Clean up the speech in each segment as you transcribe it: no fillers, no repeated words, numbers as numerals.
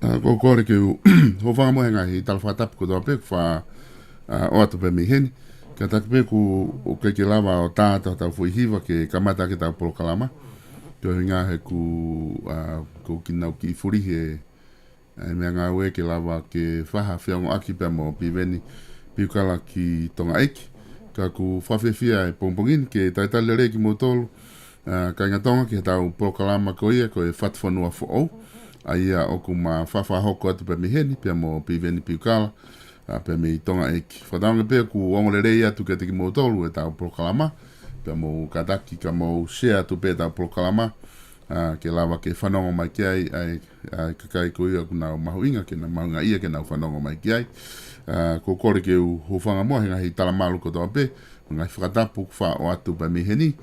Ko kore ke ho whanga mo henga hi talwhatap ko toa pe wha o atu pe miheni. Ka tak pe ku o ke lava o tāta tau fui hiva ke kamata ke tau Polokalama. Ko hinga he ku kinau ki furi he mea ngā ue ke lava ke whaha whiango aki pe mo Piveni Piukala ki tonga eiki. Ka ku whawhiwhia e pongpongin ke taitale re ki mo tolu. Ka inga tonga ke tau Polokalama ko ia ko e Fatufonua fo au. Aia o ku ma whawhahoko atu pe miheni pe mo Piveni Piukala. Pe me tonga eiki. Whataonga pe ku ongolere atu ke te ki mo tolu e tau Polokalama. Pe mo kataki ka mo share atu pe tau Polokalama. Ke lava ke whanongo mai ki ai kakai ko ia ku nau mahuinga ke na mahunga ia ke nau whanongo mai ki ai. Ko kore ke u hufanga mua hinga hi talamalu ko toa pe. Ngai whakatapu wha o atu pa miheni.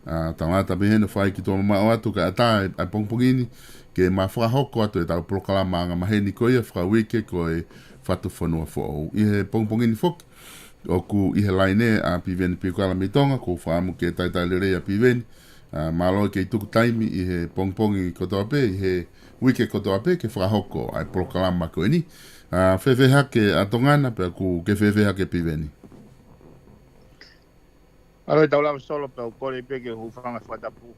Tangata miheni whai ki tōna ma o atu ka ata ai pongpongini. Ke ma whakahoko atu e tau Polokalama anga maheni ko ia whakawike ko e Fatufonua fo au. Ihe pongpongini foki. O ku ihe laine a Piveni Piukala mitonga ko whaamu ke taitailere a Piveni. Malo ke tuku taimi i he pongpongi kotoa pe, i he wike kotoa pe ke whakahoko ai Polokalama ko ini. Whewheha ke atongana pe ku ke whewheha ke Piveni. Alo tau lama solo pe o kore pe ke hufanga whatapu.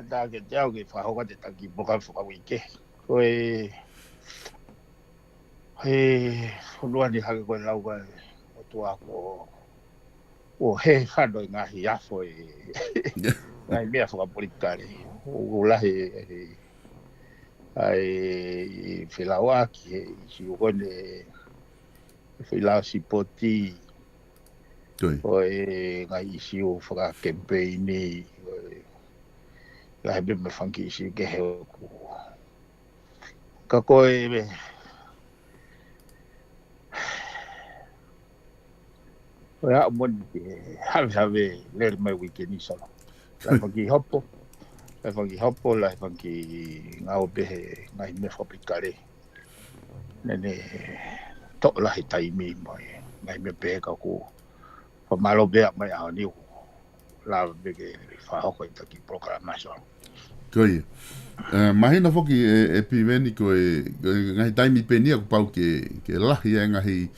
Da ke te au ke whahoka te taki boka whakawike. Koe he whanua ni hake koe lauga o tua ko o he whano i ngahi afo e ngai mea whakapolikare o lahi ai whilaua ki he isi o kone whilau si poti o e ngai isi o whakakempeini lahi me me whanki isi ke he o ku ka koe me ya mon have le mai weekend solo la fangi hopo la fangi ngau be ngai me fopikare nene to la hitai mi mai ngai me pe ka ku pa malo be mai a ni la be ke fa ho ko ki programa so Koi. Mahina foki e Piveni ko ngai taimi penia ku pau ke lahi e ngahi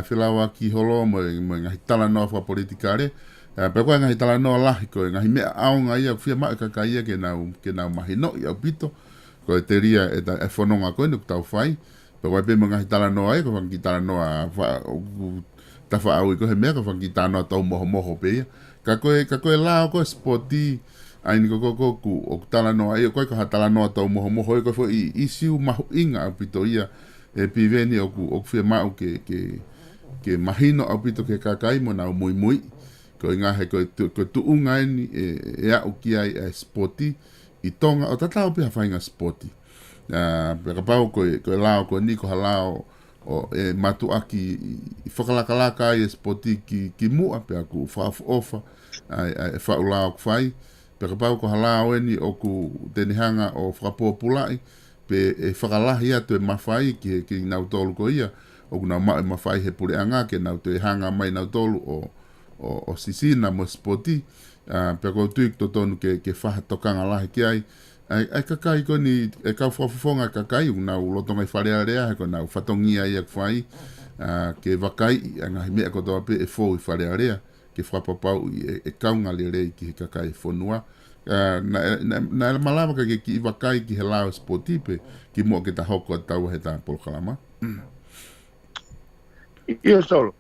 whilawa ki holo mo ngahi tala noa wha politikare. Pe koe ngahi tala noa lahi ko ngahi mea aonga ia whia maa kaka ia ke nau mahino i au pito. Ko e te ria e whanonga koe nuku tau whai. Pe koe pe mo ngahi tala noa e ko whanki tala noa tawha au i ko he mea ko whanki tala noa tau moho pe ia. Ka koe lao koe sporti ai ni ko ku o tala noa ia koe ko ha tala noa tau moho e ko fo i siu mahu inga au pito ia. E Piveni o ku whia mau ke mahino au pito ke kakai mo nau mui. Ko inga he ko tuunga ni e au ki ai e sporti i tonga o tatao pe hawhainga sporti. Pe ka pau ko lao ko ni ko halao o e matu aki i whakalakalaka ai e sporti ki mua pe aku whaafu ofa ai whaulao ku whai. Pe ka pau ko halao e ni o ku tenihanga o whakapopulai. Pe e whakalahi atu e mawhai ki nau tolu ko ia. O kuna mawhai he pure anga ke nau te hanga mai nau tolu o sisina mo sporti. Pe ko tuik to tonu ke whahatokanga lahi ki ai. Ai kakai ko ni e kau whafufonga kakai nau lotonga i wharearea he ko nau whatongia ia kwhai. Ke wakai angahi mea ko toa pe e fōu i wharearea. Ke whapapau e kaunga le rei ki he kakai whonua. Na malama ka ki i wakai ki he lao sporti pe ki mo ke ta hoko a tau he ta Polokalama. Ia solo.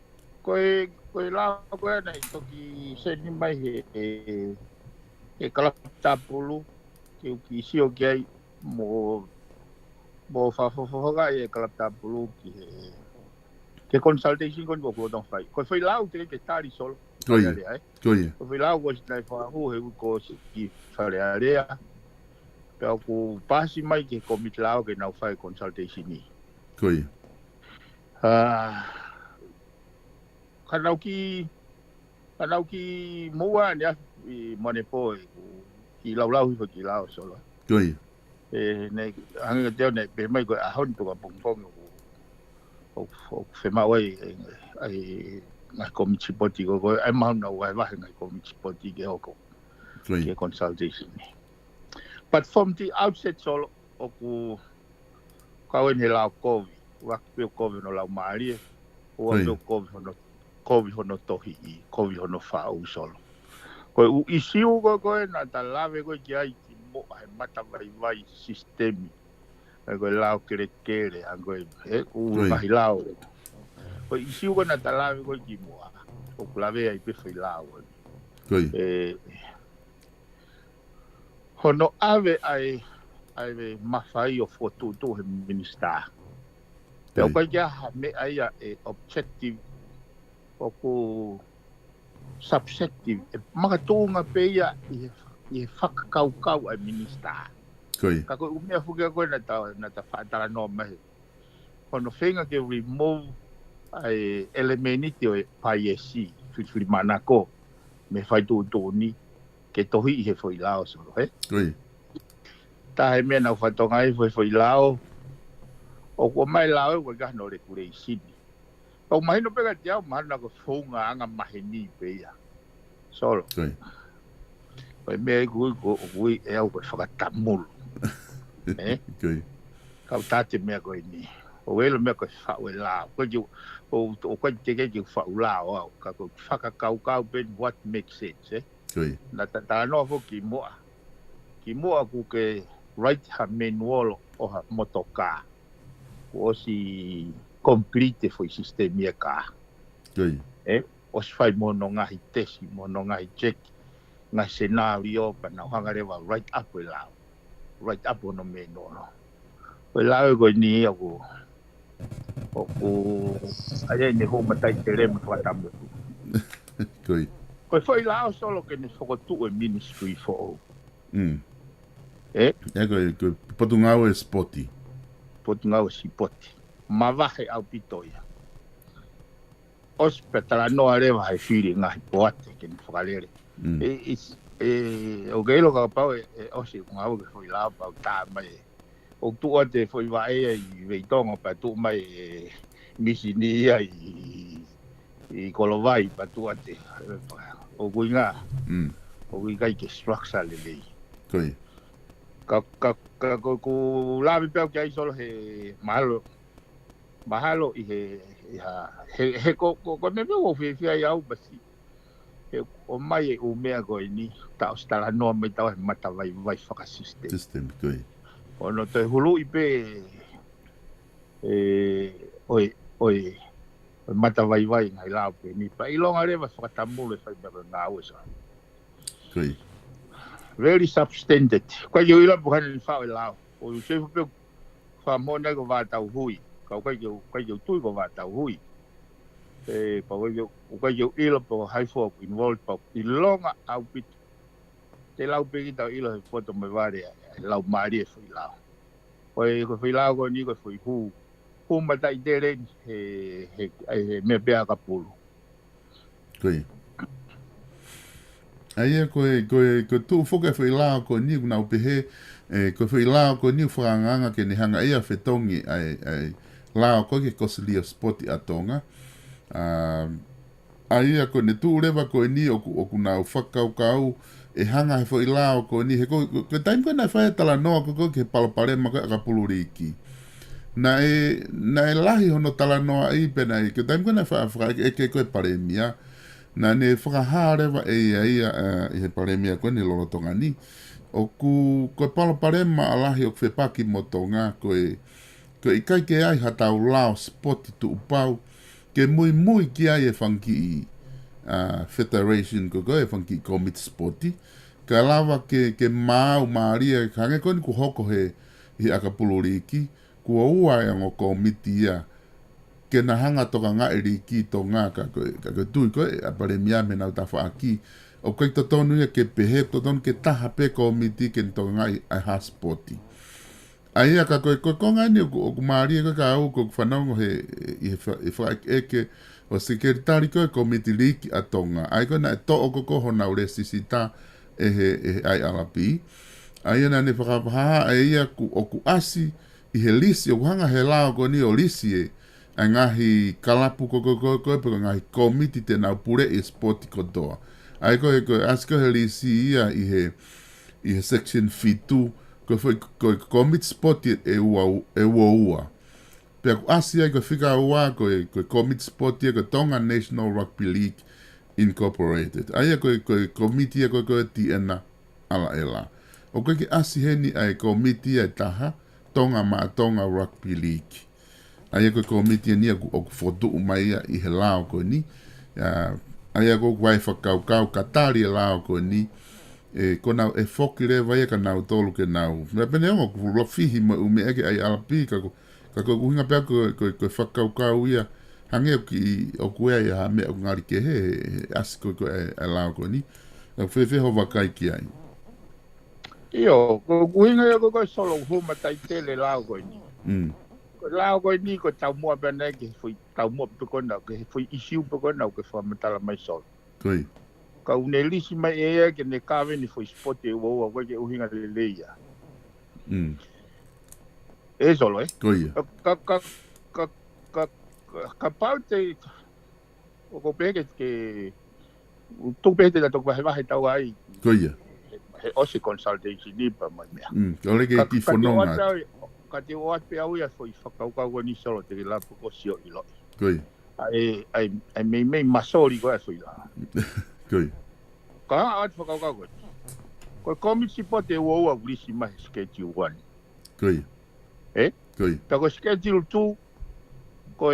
Koe lao koe nei toki seni mai he kalapitapulu ke uki sio ki ai mo whafofoga e kalapitapulu ki ke consultation kon ko tong fai. Koe whai lao te ke tari solo. Koe. Ko whilau ko sinai whahu he ko ki wharearea. Pea ko pasi mai ke komit lao ke nau whai consultation ni. Koe. Kanau ki mua ni i Manepo ki laulau hiwa ki lao solo. Koe. Ne hanga teo ne pe mai ko ahon to ka pongpong o whemau ai ngai komiti poti ko ai mau na wai wai ngai komiti poti ke hoko ke consultation. But from the outset solo oku Kau en he lau kovi. Wak pio kovi no lau maari. Ua pio kovi hono tohi i. Kovi hono whau solo. Koe u isiu koe na ta lave koe ki ai ki mo he mata vai sistemi. Koe lau kere koe u kahi lau. Koe isiu koe na ta lave koe ki mo a. O kulave ai pewhi lau. Hono ave ai mawhai o fotu he minister. Te o kai kia me ai objective o ku subjective. Makatunga pe ia i whakakaukau ai minister. Ka koe umea whukia koe na ta whaatara no mahi. Hono whenga ke remove ai elemeniti o pai esi. Whiwhiri manako me whai tūtūni. Ke tohi i he whoi lao soro, he? Tā he mea nau whatonga i whoi lao. O kua mai lao e wai no re kure i sini. Kau mahino peka te au mahana ko whunga anga maheni pe ia. Soro. Koi mea i kui e au koe whakatamulu. Kau tāte mea koe ni. O elo mea koe whau e lao. O koe te kei ki whau lao au. Ka koe whakakaukau pen what makes sense, eh? Na ta no fo ki moa ku ke right ha manual o ha motoka o si complete foi sistemia ka o si fai mo no ngahi tesi mo no ngahi check nga scenario pa na hanga rewa right up no manual o lao go ni o ai ni ho matai tere mo watamu Koe foi lao solo ke ne whakotu e ministry for koe potungau e spoti. Potungau e sipoti. Mawahe au pitoia. Ospe tala noa rewa hai whiri ngahi poate ke ne whakalere. O keilo ka pau e osi ngau ke foi lao pau tā mai. O tua te foi wae i veitonga pa tu mai misi ni ia i kolovai pa tua te o kuinga o kuinga ke structure le lei ka ku lavi pau ki ai solo he mahalo i he ko me o fi ai au basi o mai o mea ko ni ta ostala no me ta mata vai whaka system o no te hulu i pe oi mata vai ngai lao pe ni pa ilonga rewa whakatamule whai mero ngā uesa. Very substandard. Kwa yo ila buhana ni whao lao. O yu sefu peo whamona ko wātau hui. Kwa yo tui ko wātau hui. Kwa yo ila po haifo involved po ilonga au pitu. Te lau pe ki tau ila he foto me ware lau maari e whai lao. Ko whai lao ko ni ko whai huu. Mata i tere he me pea ka pulu. Aia koe tu whoka whai lao ko ni kuna upehe koe whai lao ko ni whanganga ke ni hanga ia whetongi ai lao koe ke kosilia spoti atonga. Aia koe ne tu rewa koe ni o kuna whakaukau e hanga he whai lao ko ni he koe taim koe nai whae tala noa koe ke paloparema koe ka pulu riki. Na e lahi hono tala noa i pena i ke taim kona wha e ke koe paremia na ne whakaharewa i he paremia koe ni lolotonga ni o koe palo parema a lahi o kwhepaki motonga koe i kai ke ai hatau lao spoti tu upau ke mui ki ai e whanki i federation koe e whanki i commit spoti ka lawa ke maaria kange koe ni ku hoko he akapuluriki kua ua e ngo komiti ia ke na hanga toka ngā eri ki tō ngā ka koe tui koe a pare mia me nau ta whaaki o koe totonu ia ke pehe totonu ke taha pe komiti ke toka ngā ai haspoti Aia ka koe konga ni o kumari koe ka au ko whanaungo he whaeke o sekretari koe komiti liki a tonga. Ai koe na e to'o koko hona ure sisita he ai alapi. Aia na ne whakapaha e ia o ku asi i he lisi o kuhanga he lao ko ni o lisi e a ngahi kalapu koe pe ngahi komiti te nau pure e spoti kotoa. Ai koe asi koe he lisi ia i he section fitu ko commit spot e ua. Pe ku asia ko fika ua ko commit spot ko Tonga National Rugby League Incorporated. Aia ko committee ko tiena ala ela. O ko ki asi heni ai committee taha Tonga Rugby League. Aia ko committee ni o fotu mai i he lao ko ni. Aia ko wai whakau katari e lao ko ni. Kona foki le vai ka nau tolu ke nau. Me pene ongo ku lo fihi ma ume eke ai alapi ka ko hinga pea ko whakau ia. Hange ki o kuea ia ha me o ngari ke he asi ko e lao ko ni. Whewhe ho wakai ki ai. Io, ko hinga ia ko solo huma tai tele lao ko ni. Lao ko ni ko tau mua pene ke fui tau mua pekona ke fui isiu pekona ke whamatala mai sol. Koi. Ka une lisi mai ea ke ne kawe ni fui spote ua ke uhinga le leia. E solo, Koi. Ka pau te o ko peke ke tu peke da to wahe tau ai. Koi. He osi consultation ni pa mai mea. Ka ole ke ki whanonga. Ka te oat pe au ia fui whakaukau ni solo te la poko sio i lo. Koi. Ai mei masori ko e fui la. Koi. Ka at whakaukau ko. Ko komisi po te ua ulisi mai schedule 1. Koi. Koi. Ta ko schedule 2 ko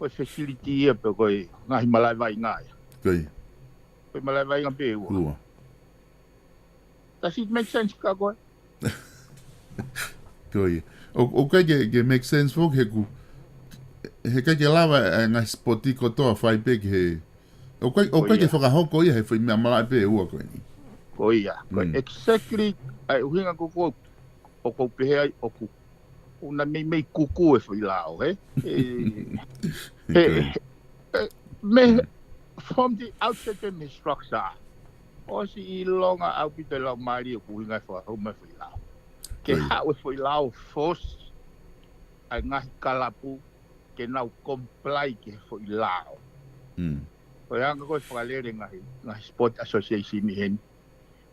facility ia pe ko ngahi malai vai ngai. Koi. Ko malai vai ngape ua. Does it make sense ka ko? Koi. O kai ke make sense fo he ku he kai ke lava nga spoti ko to fai pe ke o kai ke foka hoko ia he foi me malai pe ua ko ni. Ko ia. Ko exactly ai uhinga ko o ko pe ai o ku una mei kuku e foi lao me from the outset of the structure o si longa au pite lao mari ku hinga fa o me foi lao ke ha o foi lao force ai ngahi kalapu ke nau comply ke foi lao o yanga ko fa lere ngahi sport association ni hen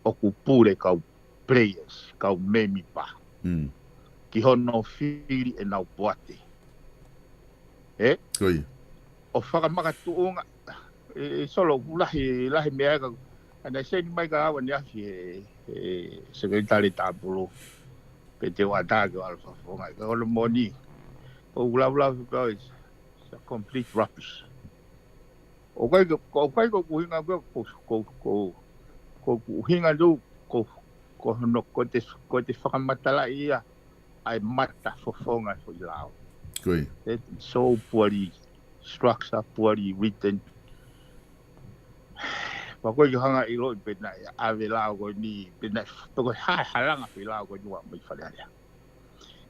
o ku pure kau players kau memi pa ki hono fili e nau poate. Koi. O whakamaka tuunga, solo lahi mea ka, ana se ni mai ka awa ni afi sekretari tāpulu, pe te wātāke o alfa whonga, ka hono moni, o ula ka is a complete rubbish. O kai ko kuhinga ko kuhinga du, ko hono ko te whakamatala ia, ai mata fofonga fo lao. Koi. It's so poorly structured, poorly written. Pa ko hanga i lo pena ave lao ko ni pena to ko halanga fi lao ko ni wa mai fa ya.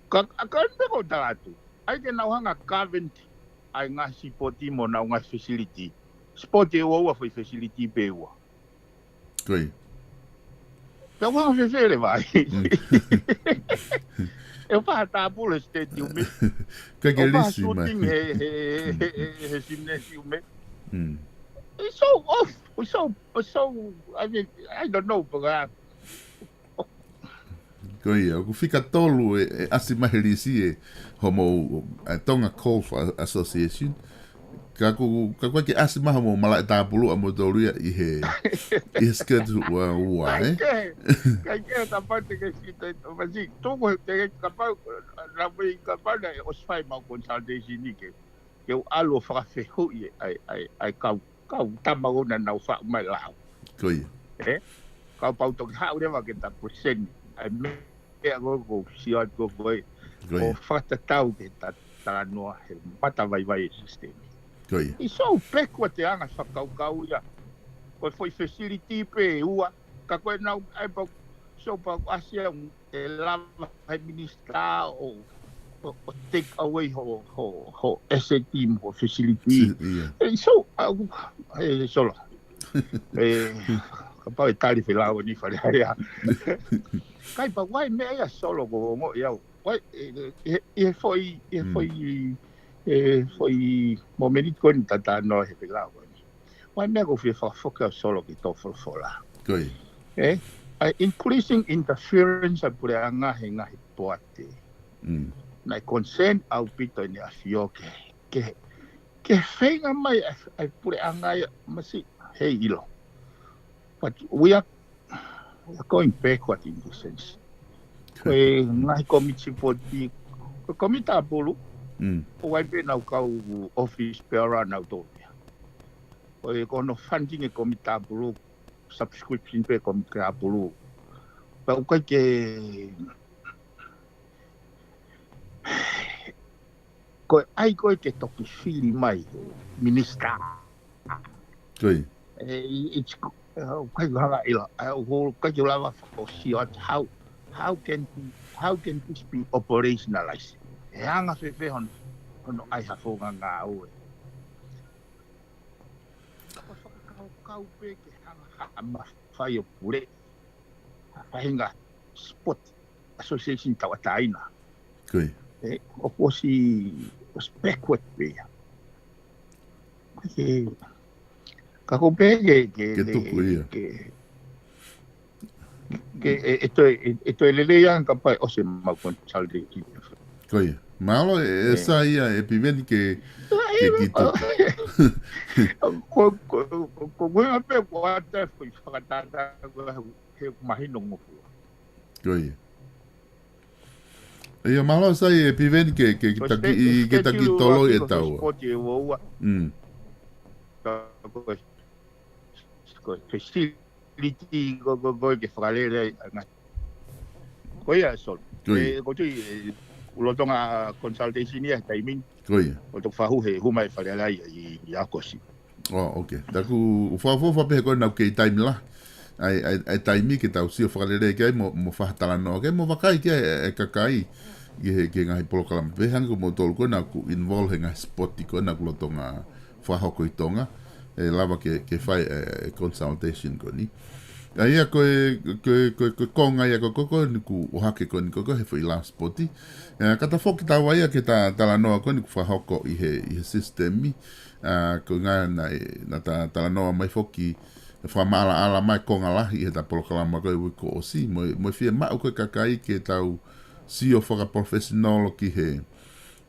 Ka me ko talatu. Ai ke na hanga cavent ai nga sipoti mo na nga facility. Sport e wa fa facility pe wa. Koi. Ka wa fe fere vai. Eu faço tabulo stadium me. Que delícia, mas. He gymnasium me. It's so off. It's so. I mean, I don't know, but. Koi, o fica tolo assim mais delícia homo Tonga Golf Association. Kako que assim mais homo malai tabulo a modoria e he schedule ua Kai ta parte que está mas tu te capaz na vai capaz os fai mal consultation ni que eu alo fa fe hu ai kau tamago na nau fa mai lao. Koi. Kau pau to ha ure va que ta percent ai me go si o go foi. O fa ta tau que ta no mata vai sistema. Koi. I so peko te anga whakaukau ia. Ko foi facility pe ua. Ka koe nau ai pa so pa asia e lava hai ministra o take away ho asset team ho facility. E so solo. Ka pa e tari whelao ni whare harea. Kai pa wai mea ia solo go ngo iau. Wai foi momento con tata no he pegado. Wai me go fi fa foka solo ki to fola. Koi. increasing interference pure ngahi ngahi poate. Na consent au pito ni afio ke whenga mai ai pure angai masi hei ilo. But we are going backward in this sense. Koe ngahi komiti poti, komita pulu, o waipe nau kau office bearer nau tōpia. Koe kono funding e komita pulu, subscription pe komita pulu. Pa ukai ke koe ke toki whiri mai minister. Koe. It's quite hanga ila. Kai lava for see how can this be operationalized? Hanga fe hon ai ha fo nga o. Kau pe ke hanga ma fai o pure. Fahinga sport association tawataina. Koe. Oposi was backward pe. Kako pe eto elele yang kapai o se mau consulting. Koe. Malo esa ia e Piveni ke kito. Ko ngoi pe ko ata foi fakatata ke mahino ngofu. Koe. Ia malo esa e Piveni ke taki tolo e tau. Facility go ke whakalere koe a sol. Ko tui ulotonga consultation ia taiming. Koe. O tok whahu he humai whakalai i akosi. Oh, okay. Taku ufafofa pe koe nau kei taimi la. Ai taimi ke tau sio whakalere ke ai mo whahatala no. Ke mo wakai ke e kakai ke ngahi Polokalama. Pe hangu mo tolu koe nau ku involve ngahi spoti koe nau kulotonga whahoko i tonga. E lava ke fai consultation ko ni. Ia koe konga ia ko ni ku ohake ko ni ko he foi last spoti. Kata foki tawa ia ke tala noa ko ni ku whahoko i he systemi. Ko ngā na tala noa mai foki whamala ala mai konga lahi he ta Polokalama koe wiko o si. Moi fia mau koe kakai ke tau sio whaka professional ki he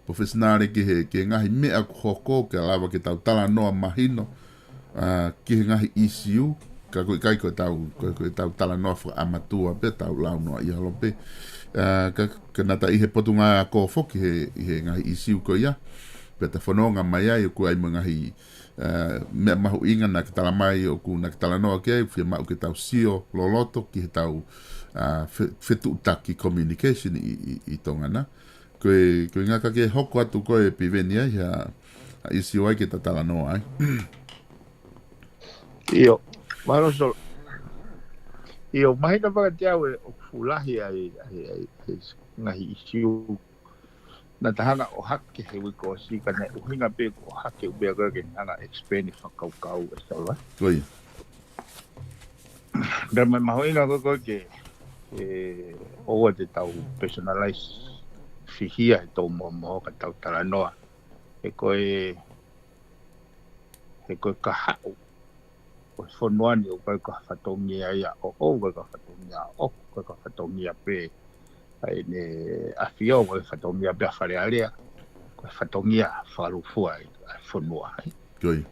professionale ki he ngahi mea ku hoko ke lava ke tau tala noa mahino. Ki he ngahi ECU, ka koe kai koe tau tala noa whaka amatua pe tau lau noa i halo pe. Ka nata i he potunga a ko foki he ngahi ECU koe ia. Pe ta whanonga mai ai o ku ai mo ngahi mea mahu inga na ki tala mai o ku na ki tala noa ke ai. Whia mau ke tau sio loloto ki he tau whetu utaki communication i tongana. Koe ngaka ke hoko atu koe Piveni ai ha ECU ai ke ta tala noa ai. Io, Marosol. Io, mahina whakatiau e o fulahi ai ngahi isiu. Na tahanga o hake he wiko o si, kana uhinga pe o hake ubea koe ke nanga expand i whakaukau e sawa. Koi. Rama mahoinga koe ke oa te tau personalize fihia he tau moho ka tau tala noa. He koe kahau. O fonuani o koe ka whatongia ia o koe ka whatongia o koe ka whatongia pe ai ne awhio koe whatongia pe a wharearea koe whatongia wharufua ai fonua Koi.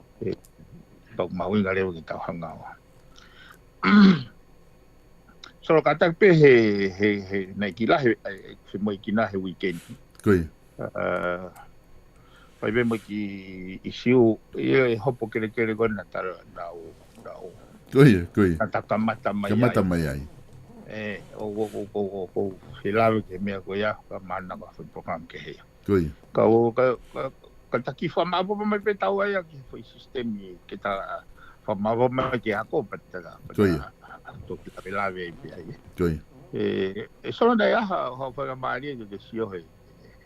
Tau mawinga reo ki tau hangawa Solo katak pe he nei ki lahe he moi ki na he weekend Koi. Pai be mo ki isiu e hopo kere koe na taro nau Koi. Na takamata mai ai. Kamata mai ai. O hilawe ke mea koe ia, ka mana ka whipokam ke hea. Koi. Ka taki whamapo mai pe tau ai ki whai sistemi ke ta whamapo mai ke hako patara. Koi. Toki la hilawe ai pe ai. Koi. Solo dai aha, ho whaga maari e te sio he.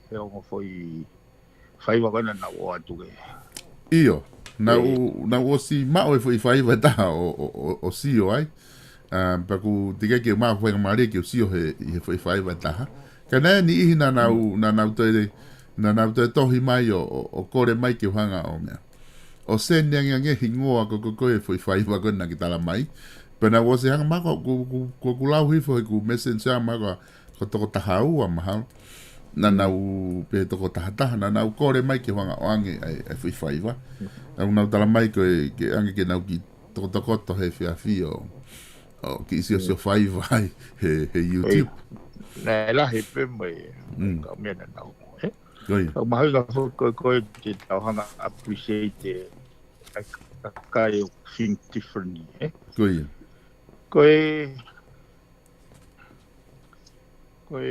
He ongo whai wakana na o atu ke. Iyo. Na o si mao e foi faiva ta o sio ai. Paku tika ke ma foi mari ke o sio he foi faiva ta. Kana ni i na te tohi mai o kore mai ke hanga o mea. O sen nge hingoa ko e foi faiva kona ki tala mai. Pena wo se hanga mako ku lau hifo ku messenger mako ko toko tahau mahal. Na nau pe toko tahataha na nau kore mai ke wanga oange ai whiwhaiwa. Nau tala mai ko ke ange ke nau ki toko tokoto he whiawhio. O ki isi o sio whaiwa he YouTube. Nē la he pe mai ka mena nau. Koi. Ka mahi ka ko te tauhanga appreciate kai think differently. Koi. Koe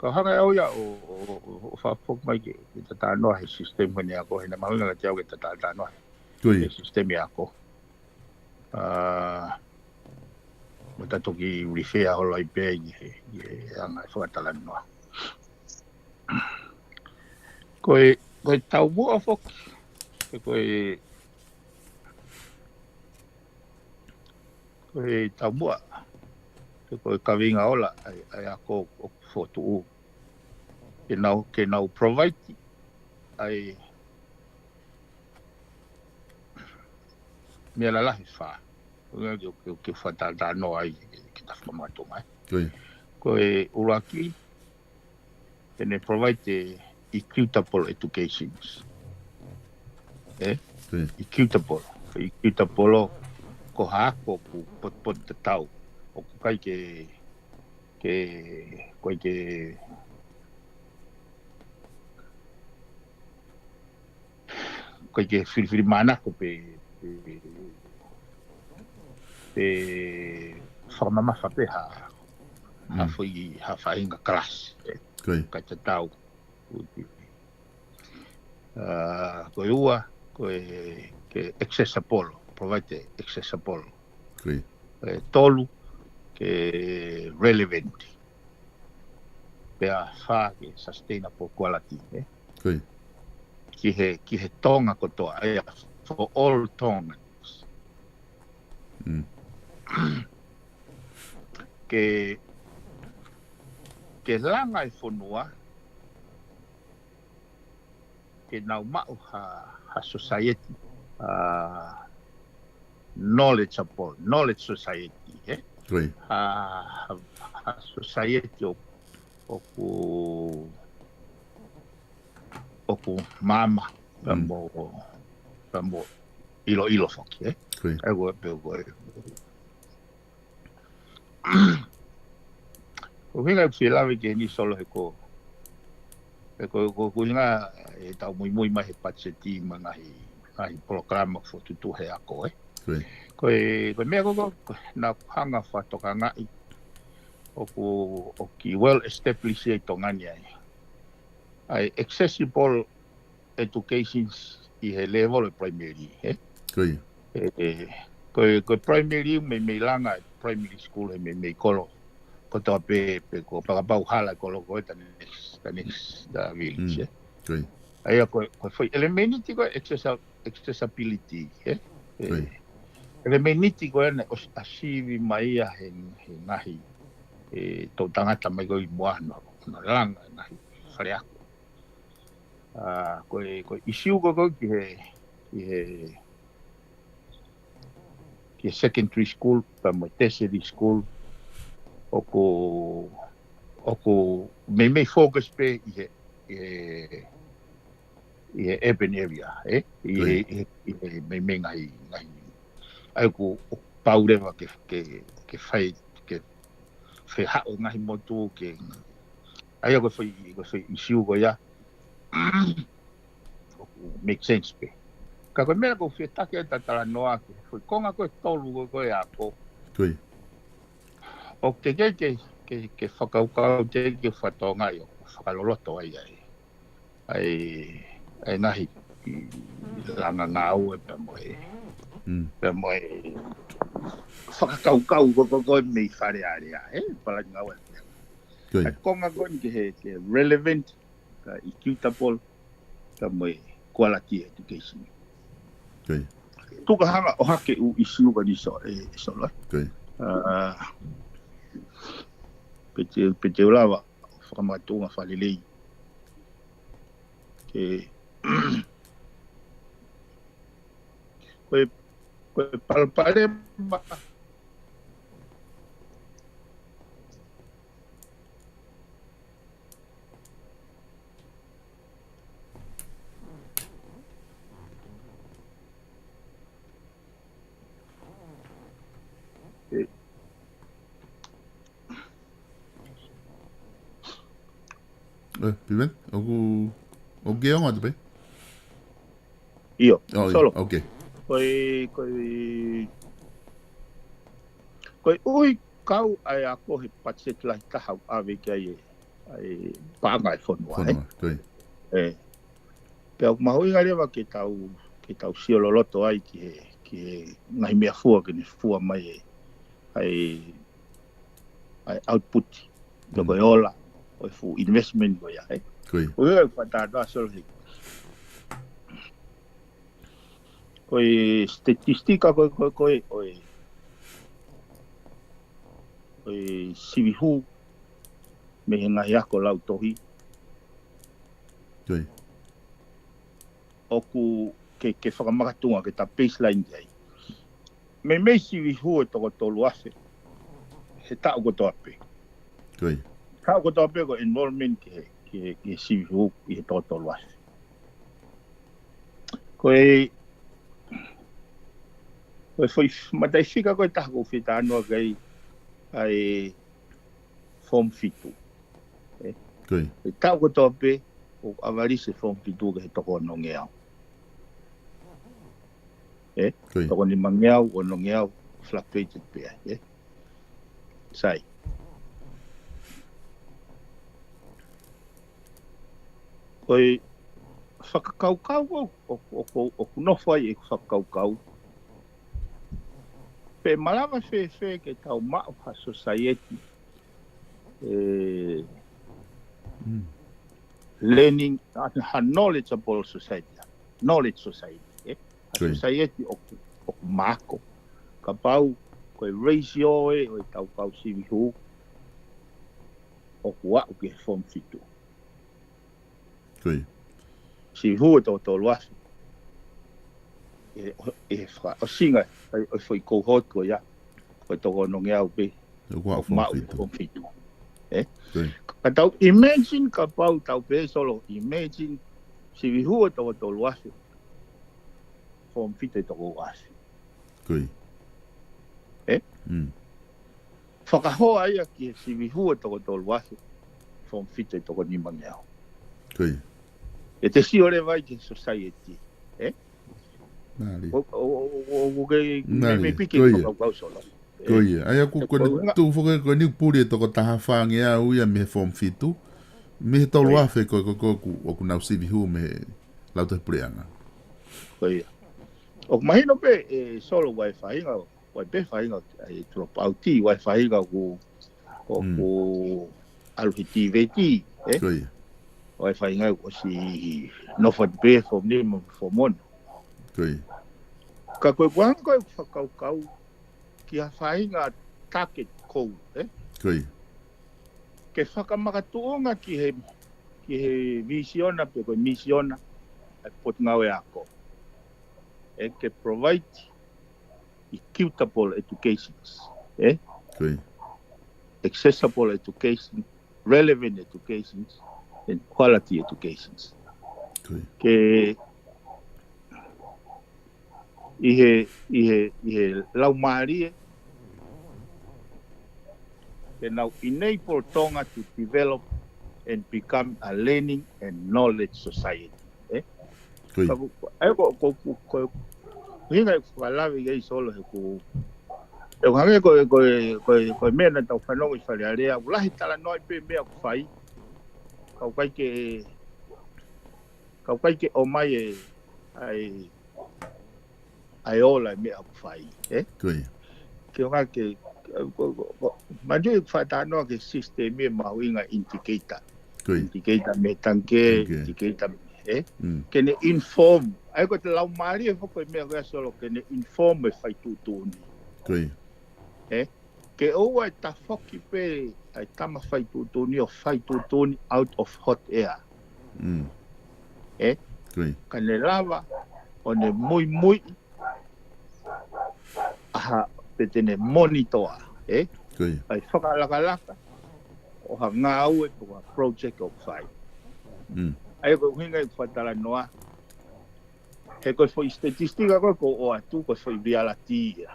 ka hanga au ya o whapok mai ke te tānoa he system honi ako, he na mahunga ka te au ke te tānoa he system ako. Mo tato ki rifea holo i pē i anga e whakatala noa. Koe tau mua fok, koe tau mua, koe kawinga ola ai ako o fotu ke nau provide ai mea la lahi wha. Ke whatata no ai ki ta whamatonga. Koe uraki tene provide equitable educations. Equitable. Equitable ko hako ku pot te tau. O ku kai koe ke whiriwhiri mana ko pe whamama whape ha whainga class. Kai te tau. Koe ua, ke accessible, provide accessible. Tolu, ke relevant. Pea wha ke sustainable quality. Ki he tonga kotoa, for all tongans. Ke langa I whanua, ke nau mau ha society, knowledge society, ha society o ku mama, pamo ilo foki, Ego ko hinga whilawe ke ni solo he ko hinga e tau mui mai he patseti ngahi Polokalama Fatutu he ako ko mea ko na hanga whatoka ngai o ki well established e tongani ai accessible educations I he level of primary ko primary me langa primary school me kolo ko to pe ko pa hala ko lo ko ta next da village ai ko foi elementary ko accessibility elementary ko na asivi mai he ngahi to tangata mai ko moano na langa ngahi fare ako ko issue ko ki secondary school pa mo tertiary school Oku me focus pe I urban area, me ngai ai ku paureva ke fai hao ngai motu ke ai ko foi issue go ya make sense pe ka ko me ko feta ke tala noa ke foi konga ko tolu go ya ko o ke whakaukau te ke whatonga I o whakaloloto ai nahi langa ngāu pe moe whakakaukau ko mei whare area pala ngāu konga kon ke relevant ka equitable ka moe quality education tuka hanga o hake u issue ka niso solo Pete ulawa whakamatunga whalelei koe Ko Polokalama. Piven, o que on atu pe? Io, Oh, solo. okay. Koi ui kau ai a ko he patset lai tahau ave ki ai panga e fonua. Fonua, koi. Pe au mahui ngare wa ke tau siololoto ai ki he ngai mea fua ki ni fua mai ai output. Pe koe ola, koe fu investment koe ya. Koi. Ui ai patata solo he. Koe statistika koe sivihu me he ngai ako lau tohi. Koi. Oku ke whakamakatunga ke ta baseline ai. Me sivihu e toko tolu ase. He tau ko toape. Koi. Tau ko toape ko enrollment ke sivihu i he toko tolu ase. Koe foi matai fika koe taku whita anua kai ai form fitu. Koi. E tau ko toape o avarise form fitu ke he toko nongeau. Koi. Toko ni mangeau o nongeau fluctuated pea. Sai. Koe whakakaukau o kunowhai e whakakaukau. Pe malawa whe ke tau mao ha society. Learning, ha knowledgeable society. Knowledge society. Ha society o mako. Ka pau koe ratio e o tau kau sivihu. O kua o ke form fitu. Koi. Sivihu e tau luasu. O singa, o foi cohort ko ya. Koe toko nongeau pe. O mao form fitu. Koi. Ka tau imagine ka pau tau pe solo. Imagine sivihu e toko luasu. Form fitu e toko luasu. Koi. Whakahoa ia ki sivihu e toko luasu. Form fitu e toko nimangeau. Koi. E te siore vai ki society. Nari. O ke me piki whakakau solo. Koi. Ai aku kone tu whaka koe ni puri e toko taha whange a uia me form fitu. Me he tolu awhe koe o ku nau sivihu me lau te pureanga. Koi. O mahino pe solo wai whainga. Wai pe whainga ai drop out ti. Wai whainga ku aluhi TVT. Koi. Wai whainga o si nofat pe for name for mono. Koi. Ka koe kuanga koe whakaukau ki a whainga target kou. Koi. Ke whakamakatunga ki he visiona pe koe misiona ai pot ngau e ako. Ke provide equitable educations. Koi. Accessible education, relevant educations, and quality educations. Koi. Ke ihe lau maari ke now enable Tonga to develop and become a learning and knowledge society. Koi. Ko hinga walawi gai solo he ku e hange ko mena tau whanongo i whare area ulahi tala noi pe mea ku whai kau kai ke o mai ai ola mea ku whai. Koi. Ke o ke maju i whatanoa ke system me mahuinga indicator. Koi. Indicator me tanke, indicator kene inform. Ai ko te lau maari e whako mea koe solo kene inform e whai tūtūni. Koi. Ke oua e ta whoki pe ai tama whai tūtūni o whai tūtūni out of hot air. Koi. Ka ne lava o ne mui pe tene monitor Koi. ai whakalaka o ha ngā au e ko project o whai. Ai ko hinga i whatala noa. He koe whai statistika koe ko o atu koe whai reality.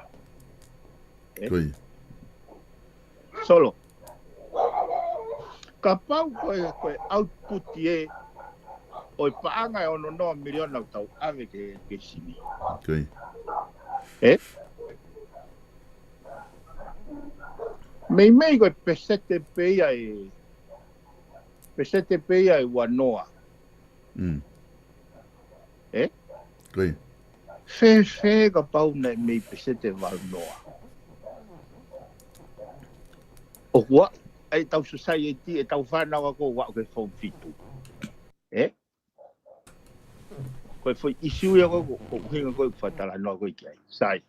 Koi. Solo. Ka pau koe output e o paanga e ono noa miliona o tau ave ke sini. Koi. Mei koe pesete peia e wanoa. Koi. Fe ka pau nei mei pesete wanoa. O hua, ai tau society e tau whanau ako wa koe phone fitu. Koe foi issue e ko hinga koe whatala noa koe ki ai. Sai.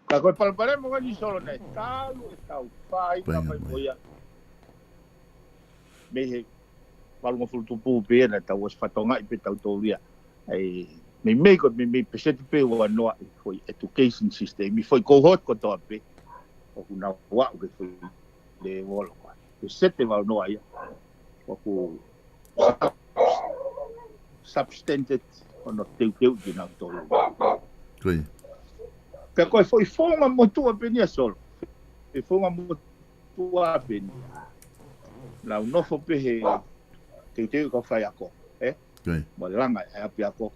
Ka koe palapare mo ni solo nei talu e tau whai ka mai koia. Me he palunga fulutupu pēr na tau was whatonga i pe tau tōria. Ai mei koe mei pesete pe ua noa i foi education system. Mi foi kohot ko toa pe. O kuna wa koe foi le wolo koe. Pesete wau noa ia. O ku substandard ono teu ki nau tolu. Koi. Ka koe foi fonga motua penia solo. E fonga motua penia. Lau nofo pehe teu ka whai ako. Koi. Mo langa e api ako.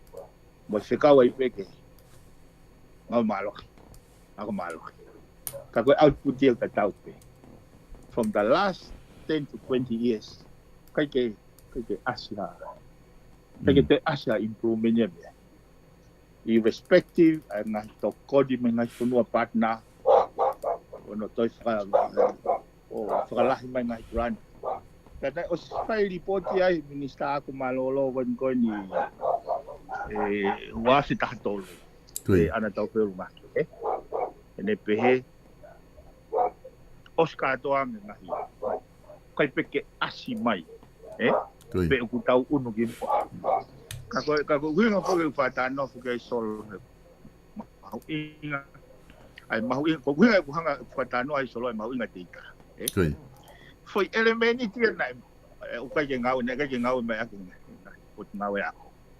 Mo whekaua i peke. Ngau maloki. Ako maloki. Ka koe output deal ka tau pe. From the last 10 to 20 years. Kai ke asia. Te asa improvement ya. Irrespective ngai to kodi me ngai funua partner. Ono toi whakalahi mai ngai grant. Kata o spai ripoti ai minista aku malolo ko ni wasi tahtolo. Ana tau peruma. Ene pehe Oscar toa me ngai. Kai peke asi mai. Pe ku tau unu ki ka ko winga po ke fata no fu ke sol mau inga ai mau inga ko winga ku hanga fata no ai solo ai mau inga tika foi elementi tia na o ka ke ngau ne ka ke ngau mai aku o ngau ya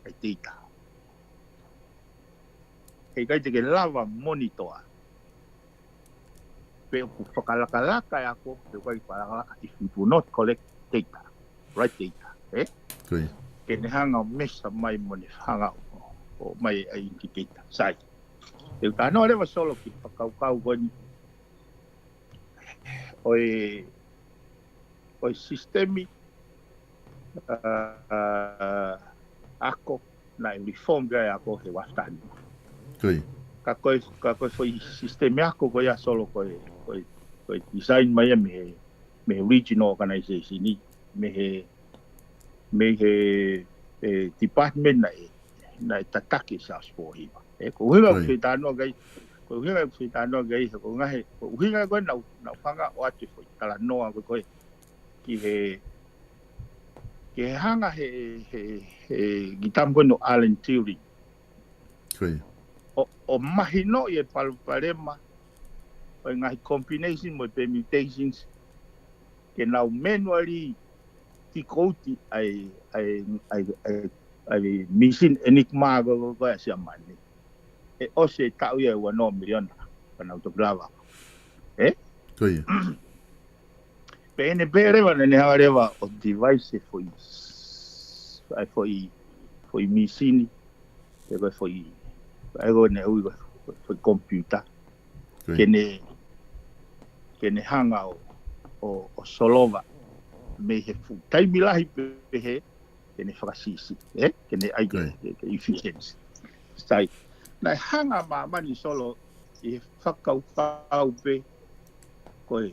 ai tika ke ka te ke lava monitor pe ku whakalaka ya ko pe ko i whakalaka if you do not collect data right data Koi. Kene hanga o mesa mai mo ne hanga o mai a indicator. Sai. E ka no rewa solo ki pakau goni. Oi sistemi ako na reform ga ako he wastani. Koi. Ka koe foi sistemi ako ko ya solo koe design mai me regional organization ni me he department na tataki sa spori ko hinga fitano gai ko ngahe ko hinga ko na fanga o ati foi tala noa ko ki hanga he gitam ko no Allen Turing o mahino e palparema o ngahi combination mo permutations ke na manually tikoti ai machine enigma go sia mani e o se tau ia wa no miliona kana autograva Koi. Pene bere wa ne hareva o device foi machine e foi go ne u foi computer kene hanga o solova me he fu tai milahi pehe kene whakasisi kene ai ke efficiency stai na hanga mani solo i whakau pe koe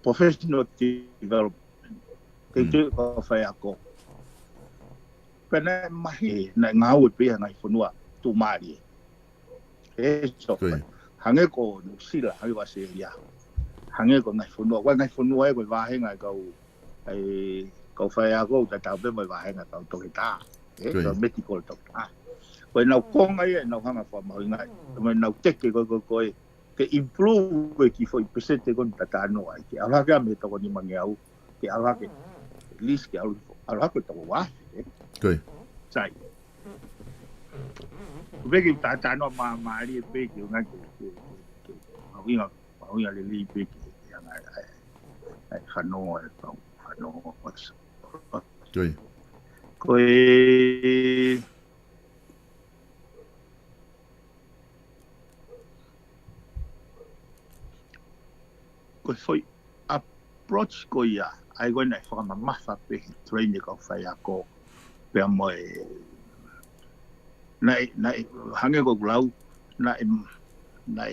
professional development te whai ako pene mahi na ngau pe ngai funua tu mari so hange ko sila hai wase ya hange ko ngai funua e ko wahenga kau whai ako ta tau pe mai wahenga kau toke ta medical doctor Koe nau konga ia, nau hanga whamau ngai. Koe nau teke koe, ke improve koe ki foi pesete kon tatano ai. Ke alake a me toko ni mangi au, ke alake, at least ke alake toko wafi. Koe. Sai. Vegi tatano maari e peke, ngai ke mawinga le li peke, ai whanoa e pau, whanoa osa. Koe. Koe foi approach ko ia, ai koe nei whakamamafa pe train kau whai ako, pea moe, nai hange ko glau, nai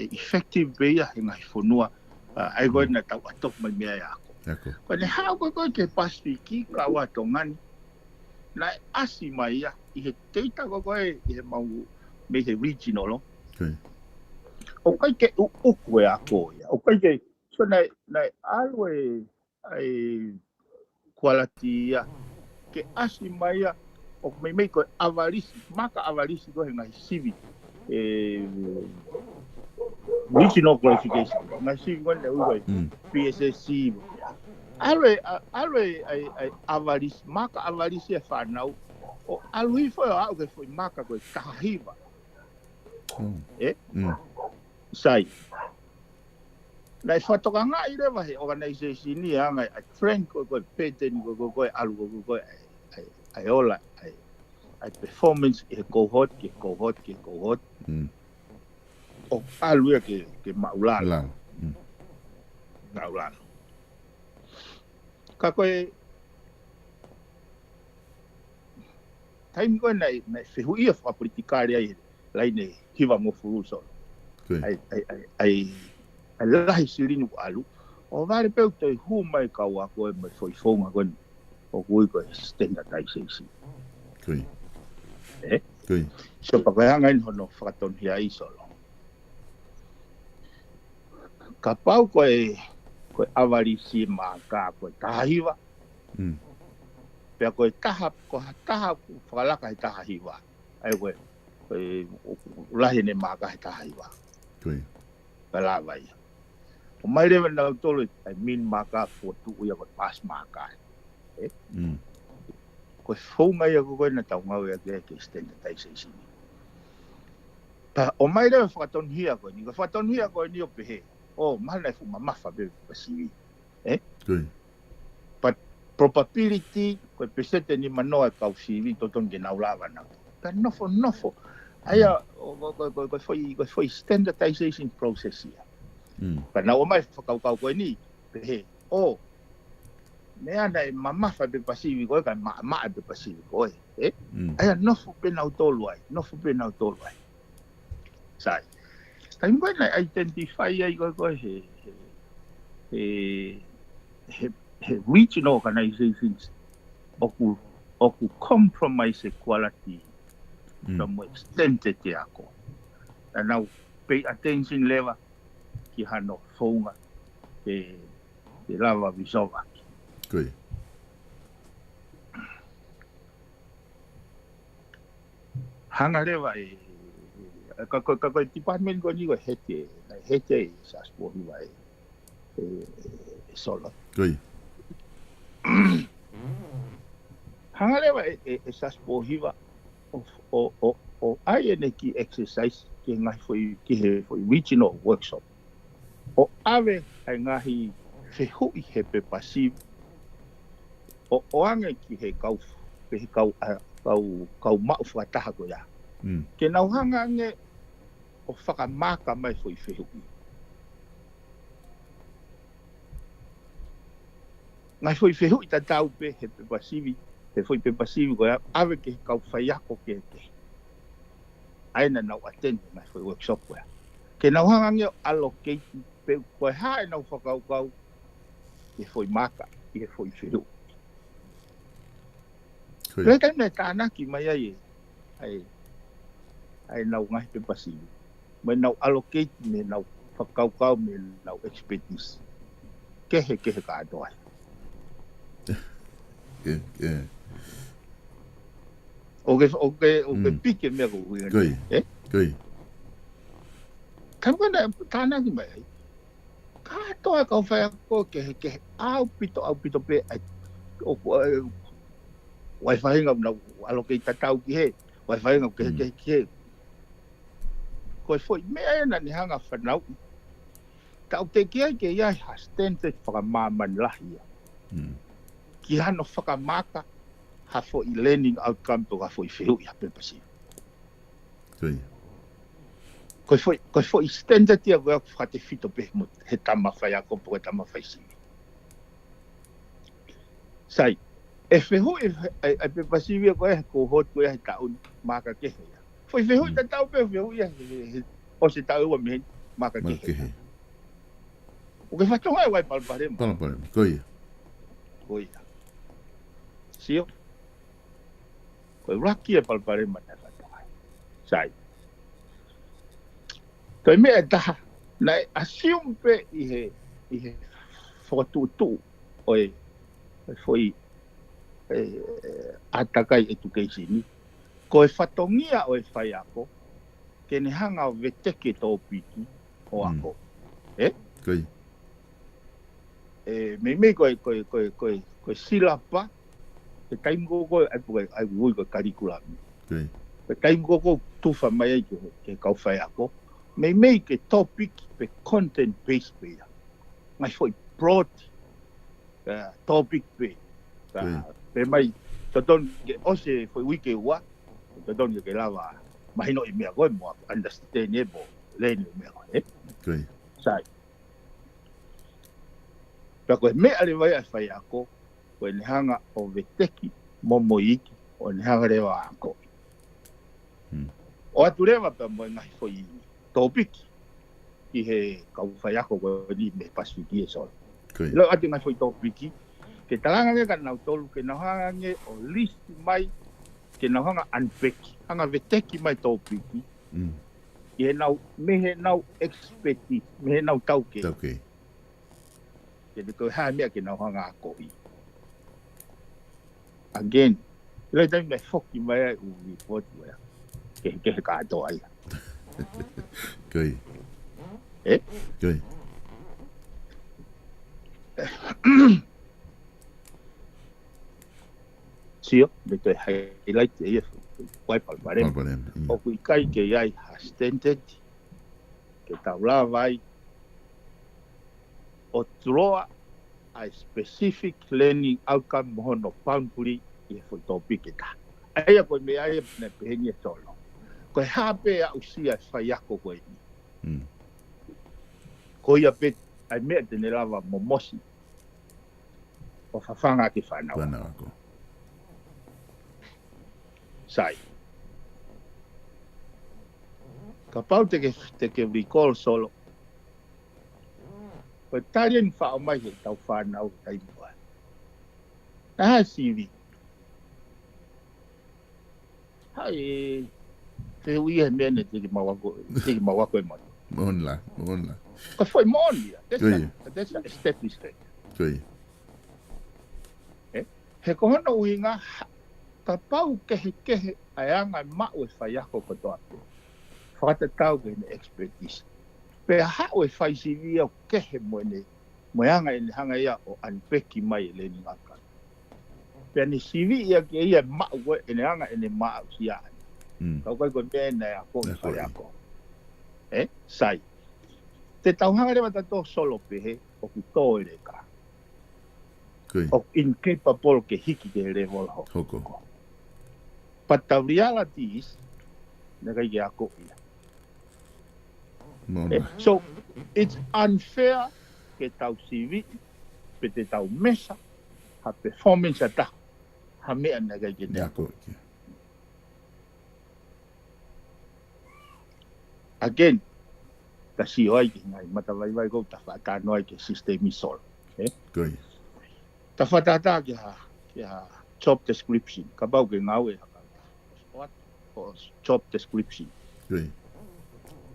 effective pe ia, ngai whanua, ai koe nei tau atok mai mea ia ako. Koe nei hao koe ke paspi ki kaua tongani, nai asi mai ia, i he teita koe, i he mau, me he regional lo. O kai ke uku e ako ia, o kai ke, so nai alwe ai quality ia, ke asi mai ia, o mei koe avarisi, maka avarisi koe ngai sivi, regional qualification, ngai sivi koe nei ui PSSC, alwe ai avarisi, maka avarisi e whanau, o alui foi o au ke foi maka koe kahiva. Sai. Nai whatokanga i rewa he organisation ni anga ai train koe peteni koe alu koe ai ola ai performance e cohort ke cohort. O alu ke maulala. Maulala. Ka koe taimi koe nai whihu ia whapolitikari ai lai ne hiwa ngofuru so. Ai lahi sirinu ko alu. O vare peu toi hu mai kau a koe mai whoifonga koe o kui koe standardization. Kui. Kui. So pakayanga in hono whakaton hia isolo. Ka pau koe avarisi maa ka koe tahiwa. Pea koe taha whakalaka he taha hiwa. Ai koe lahi ne maa ka he taha hiwa. Kui. Pela vai. O mai rewa nau tolu ai min maa ka kua tu uia koe pas maa ka. Koe whaunga ia koe na tau ngau ia ke standardization. O mai rewa whakatonhia koe ni. Koe whakatonhia koe ni o pehe. O mahana e whumamafa bewe pasiwi. Kui. But probability koe pesete ni manoa kau siwi toton ke nau lava nau. Ka nofo. Aia koe foi standardization process ia. Ka nau o mai whakaukau koe ni pehe. O mea nei mamafa be pasiwi koe kai maa be pasiwi koe. Aia nofo pe nau tolu ai. Sai. Taim koe nai identify ai koe he regional organizations oku compromise equality from extended te ako. And now pay attention lewa ki hano whaunga te lava visova. Kui. Hanga lewa ka department ko ni ko hete sa sport ni vai solo. Kui. Hanga lewa sa sport hiva o ai ki exercise ki ngai foi regional workshop. O ave ai ngahi fehu I he pe pasiv. O ange ki he kau mau whataha ko ya. Ke nau hanga nge o whakamaka mai foi fehu. Ngai foi fehu I tatau pe he pe pasivi. He foi pe pasivi ko ya. Ave ke kau whaiako ke te. Aina nau attend ngai foi workshop ko ya. Ke nau hanga nge allocate pe koe hae nau whakaukau. He foi maka. He foi fehu. Pea kai nei tānaki mai ai nau ngai pe pasivi. Mai nau allocate me nau whakaukau me nau expertise. Kehe ka adoai. o ke pike me ko wi Koi. Kam kana tana ki mai ka to ka fa ko ke au pito pe o wifi ngam na aloke tatau ki he wifi ngam ke ko foi me na ni hanga fa nau tau te kia ke ia hastente whakamaman lahi. Ki hano whakamaka ha fo i learning outcome to ka fo i whiu i hape pasi. Ko fo i stenda tia koe whakate whito pe mo he tama whai ako po he tama whai si. Sai, e whiu i pe pasi wia koe ko hot koe he taun maka kehe ia. Fo i whiu i ta tau pe whiu ia o se tau ua mehen maka kehe. O ke whatonga e wai palparema. Palparema, koia. Koia. Sio. Koe raki e palparema na whatonga. Sai. Koe mea taha. Na e assume pe i he whakatutu o foi atakai e tukeisini. Koe whatongia o e whai ako. Ke ne hanga o veteke tō piki o ako. Koia. Me koe silapa ke taimko koe ai ui koe karikulami. Ke taimko koe tufa mai ai ke kau whai ako. Me ke topic pe content based pe ia. Ngai foi broad topic pe. Pe mai totong ke ose foi ui ke ua. Totong ke lava mahino i mea koe mo understand e bo lene i mea koe. Sai. Pea koe mea le vai ai whai ako, koe ne hanga o veteki momo iki, o ne hanga rewa ako. O atu rewa pea moe ngahi fo i tōpiki, ki he kau whai ako koe ni me paswiki e solo. Ilo atu ngahi fo i tōpiki, ke talanga nge ka nau tolu, ke nau hanga nge o list mai, ke nau hanga unpeki, hanga veteki mai tōpiki, ke he nau, me he nau expertise, me he nau tauke. Ke te koe hae mea ke nau hanga a kohi. Again, ilai taimi mai whoki mai ai u report wea. Ke he kātoa ia. Koi. Koi. Sio, me toi highlight e ia wai palparema. O kui kai ke iai hastended, ke tau la vai, o troa a specific learning outcome mohono pampuri i he topic e ta. Aia koe me aia na peheni e tolo. Koe hape a usia whai ako koe ni. Koe ia pe ai mea tene lava momosi o whawhanga ki whanau. Sai. Ka pau te ke recall solo. Koe tarien whao mai he tau whanau tai mua. Aha siwi. Hai, te hui he mea ne teki mawako e manu. Monla. Ka foi moni. That's a established thing. Koi. He kohono uhinga, ka pau kehe ai anga mau e whai ako katoa. Whakatatau ke ne expertise. Pe hao e whai siwi au kehe mo anga e hanga ia o anpeki mai e learning outcome. Pe ni siwi ia ke ia mau e ne anga e ne mau si aani. Kau kai koe mea nei a koe whai ako. Sai. Te tauhanga rewa tato solo pehe o ki tō ere ka. O incapable ke hiki ke level hoko. But the reality is, nega i ako ia. So, it's unfair ke tau CV, pe te tau mesa, ha performance ata, ha mea nega i ako. Again, ta si oi ki ngai, mata vai ko ta whātano ai ke system i sol. Ta whatata ki ha job description, ka pau ke ngau e haka. Job description.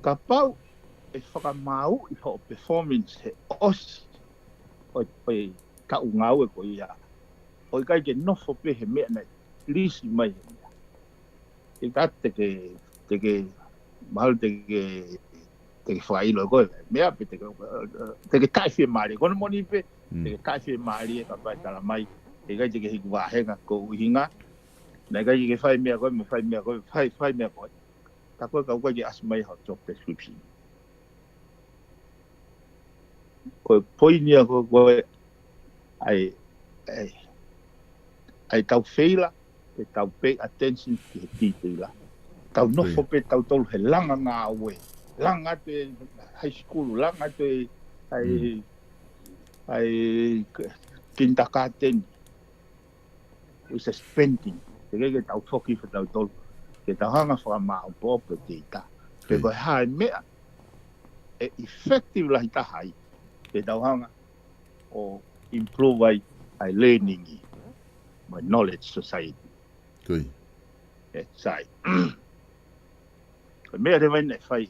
Ka pau e whakamau i ho performance he osi o ka ungau e ko ia. O kai ke nofo pe he mea nei, lisi mai he mea. I te ke mahal te ke whailo koe. Mea pe te ke taiwhi maari. Kono moni pe, te ke taiwhi maari e ka pai tala mai. E kai te ke hiku wahenga ko uhinga. Nei kai ke whai mea koe, me whai mea koe, whai mea koe. Ta koe ka ukai ke asmai hau job description. Koe poinia koe ai tau wheila, e tau pay attention ki he titila. Tau nofo pe tau tolu he langa ngā oe. Langa te high school, langa te ai kindergarten. Is a spending. Te ke tau whoki wha tau tolu. Ke tau hanga wha mao popo te ita. Pe koe hae mea, e effective lahi tahai. Ke tau hanga o improve ai learning i. My knowledge society. Koi. Sai. Mea re waina e whai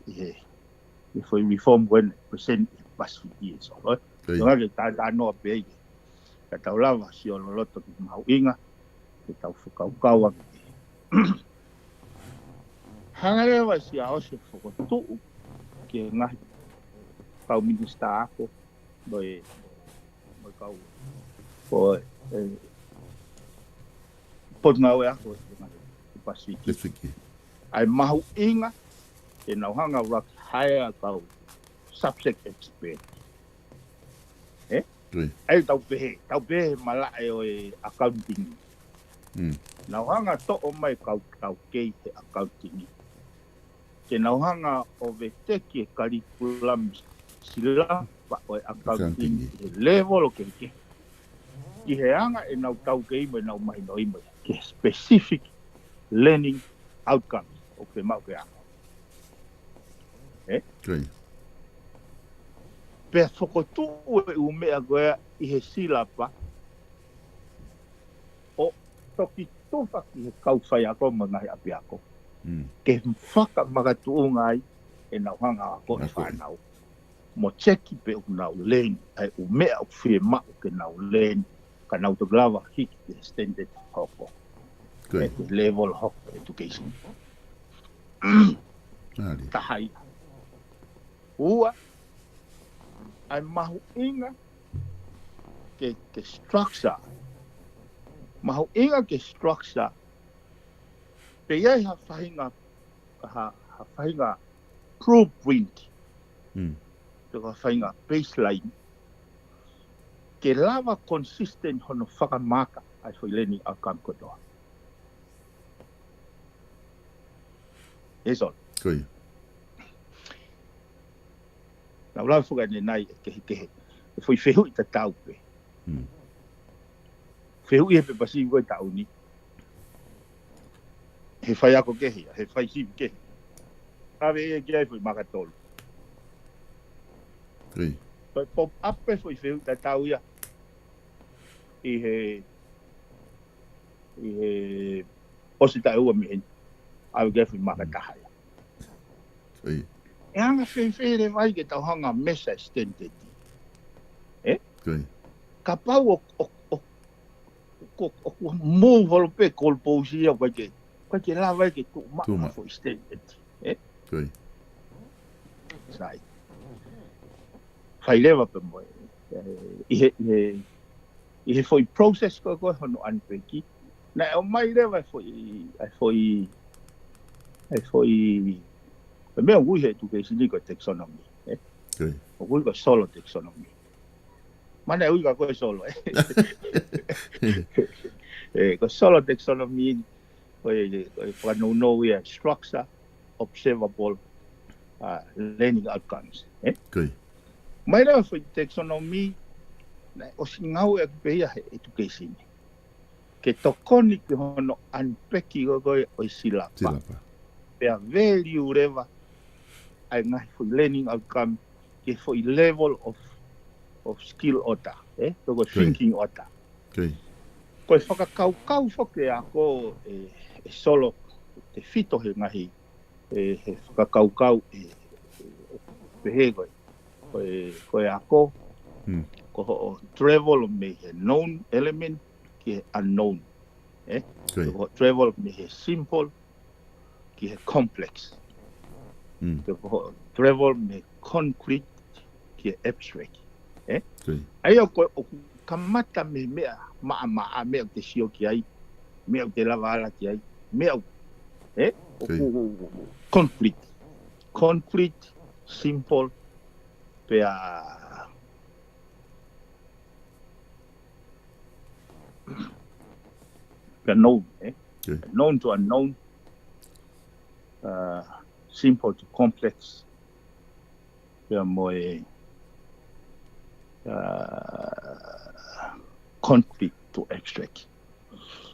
e whai reform when percent bus years. Nga ke tā noa pēi. Ka tau lawa si o loto ki mau inga. Ke tau whakaukau ake. Hanga rewa si a ose whakotuu. Ke ngahi kau minista ako. Moi kau. Ko pot ngau e ako e Pasifiki. Ai mahu inga e nau hanga rak haya kau subject expert. Ai tau pehe mala e o e accounting. Nau hanga to o mai kau kei he accounting. Ke nau hanga o ve teki e curriculum sila pa o e accounting level o ke. Ki he anga e nau tau kei mo e nau mai no imo. Ke specific learning outcomes o ke mau ke anga. Pe whakotu e umea koea i he silapa o toki tofa ki he kauwhai ako mga he api ako. Ke whaka magatuunga ai e nau hanga ako e whanau. Mo cheki pe o nau len, ai umea o whie mau ke nau len, ka nau te glava hiki te extended hoko. At the level of education. Tahai. Ua, ai mahu inga ke structure. Mahu inga ke structure. Pe iai ha whahinga blueprint. Te ka whahinga baseline. Ke lava consistent hono whakamaka ai whai learning outcome kotoa. Eso. Koi. Na ula fuga ne nai kehe. E foi fehu i ta tau pe. Fehu i he pe pasi ngoi tau ni. He whai ako kehe, he whai sivi kehe. Awe e kia e foi makatolu. Koi. Foi pop up pe foi fehu i ta tau ia. I he osita e ua mihen. Awe kia e foi makatahaya. Koi. E anga whewhere vai ke tau hanga mesa extended. Koi. Ka pau o move holo pe kolpousi ia kwa ke la vai ke tu maa for extended. Koi. Sai. Whai lewa pe moe. I he foi process ko hono anpeki. Na o mai lewa foi pe mea ngui he tuke sini ko taxonomy. Koi. O ngui ko solo taxonomy. Mana e ui ka koe solo. Ko solo taxonomy koe whanau ia structure, observable, learning outcomes. Koi. Mai rau foi taxonomy o singau e peia he education. Ke tokoni ki hono anpeki koe o silapa. Pea value rewa ai ngai foi learning outcome ke foi level of skill ota, toko thinking ota. Koe whakakau whake ako e solo te whito he ngahi he whakakau pehe koe ako ko travel me he known element ki he unknown. eh? Travel me he simple, ki he complex. Travel me concrete, ki he abstract. Eh? Ai ko kamata me mea maa mea te sio ki ai, mea te lava ala ki ai, mea eh? Concrete, simple, pea known, eh? Known to unknown, simple to complex, pea moe concrete to abstract.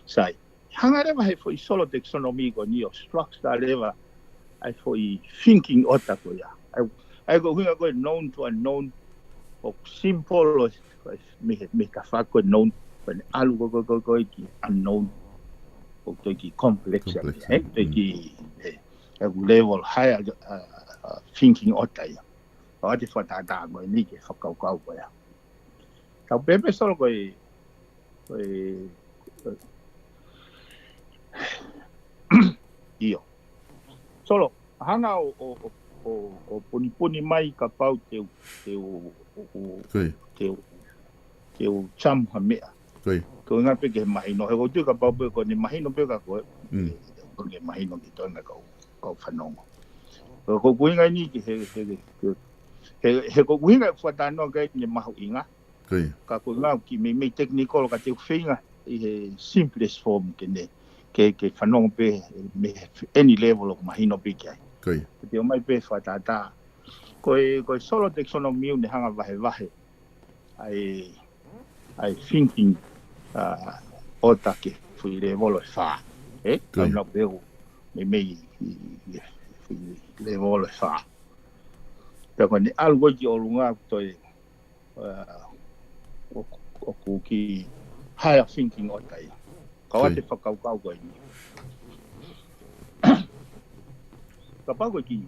Sai, hanga rewa he foi solo taxonomy ko ni o structure rewa ai foi thinking ota ko ya. Ai go hunga ko known to unknown o simple o me ka fa ko known when alu go ki unknown o to ki complex eh to ki level higher thinking ota ya. O te fa ta mo ni ke fa ko ya. Ka bebe solo ko io. Solo, hanga o puni mai ka pau te cham ha mea. Ko ngā pe ke mahino. He ko tu ka pau pe ko ni mahino pe ka koe. Ko ke mahino ki toina kau whanongo. Ko kuinga ni ki he ko kuinga whatanoa kai ni mahu inga. Ka ko ngā ki me technical ka te whinga i he simplest form ke ne. Ke whanongo pe me any level of mahino pe ki ai. Te o mai pe whatata. Koe solo taxonomy ne hanga wahe. Ai thinking ota ke fui level of fa. Ka na pe me level of fa. Te ko ni algo ki o lunga toi o ki higher thinking ota ia. Kawa te whakau koe ni. Ka pau koe ki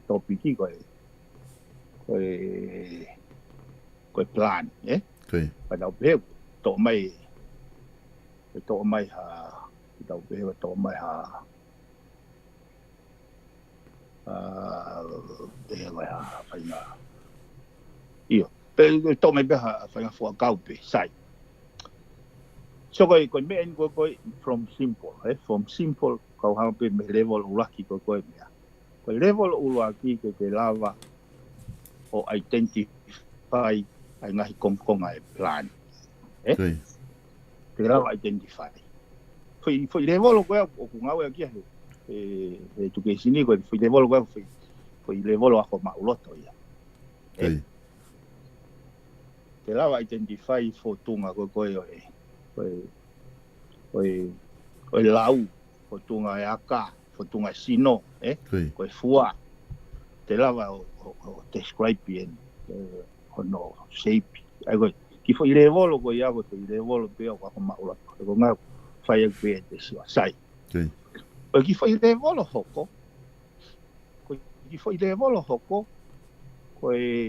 topiki koe plan, eh? Padau pehe, tō mai ha, padau pehe, tō mai ha, pehe mai ha, whainga. Iyo, tō mai pehe ha, whainga whuakau pe, sai. So koe mea ni koe from simple, from simple kau hanga pe me level ulaki koe mea. Koe level ulaki ke te lava o identify ai ngahi komkonga e plan. Te lava identify. Foi level koe o kungau e kia he tuke sini koe, foi level koe foi level ako mauloto ia. Te lava identify fotunga koe Oi lau, fotunga e aka, fotunga sino, koe fua. Te lava o describe ien, hono shape. Ai koe, ki fo i revolo koe iago, to i revolo pia o kako maula. Ko ngā whai au pia te siwa, sai. Koe ki fo i revolo hoko, koe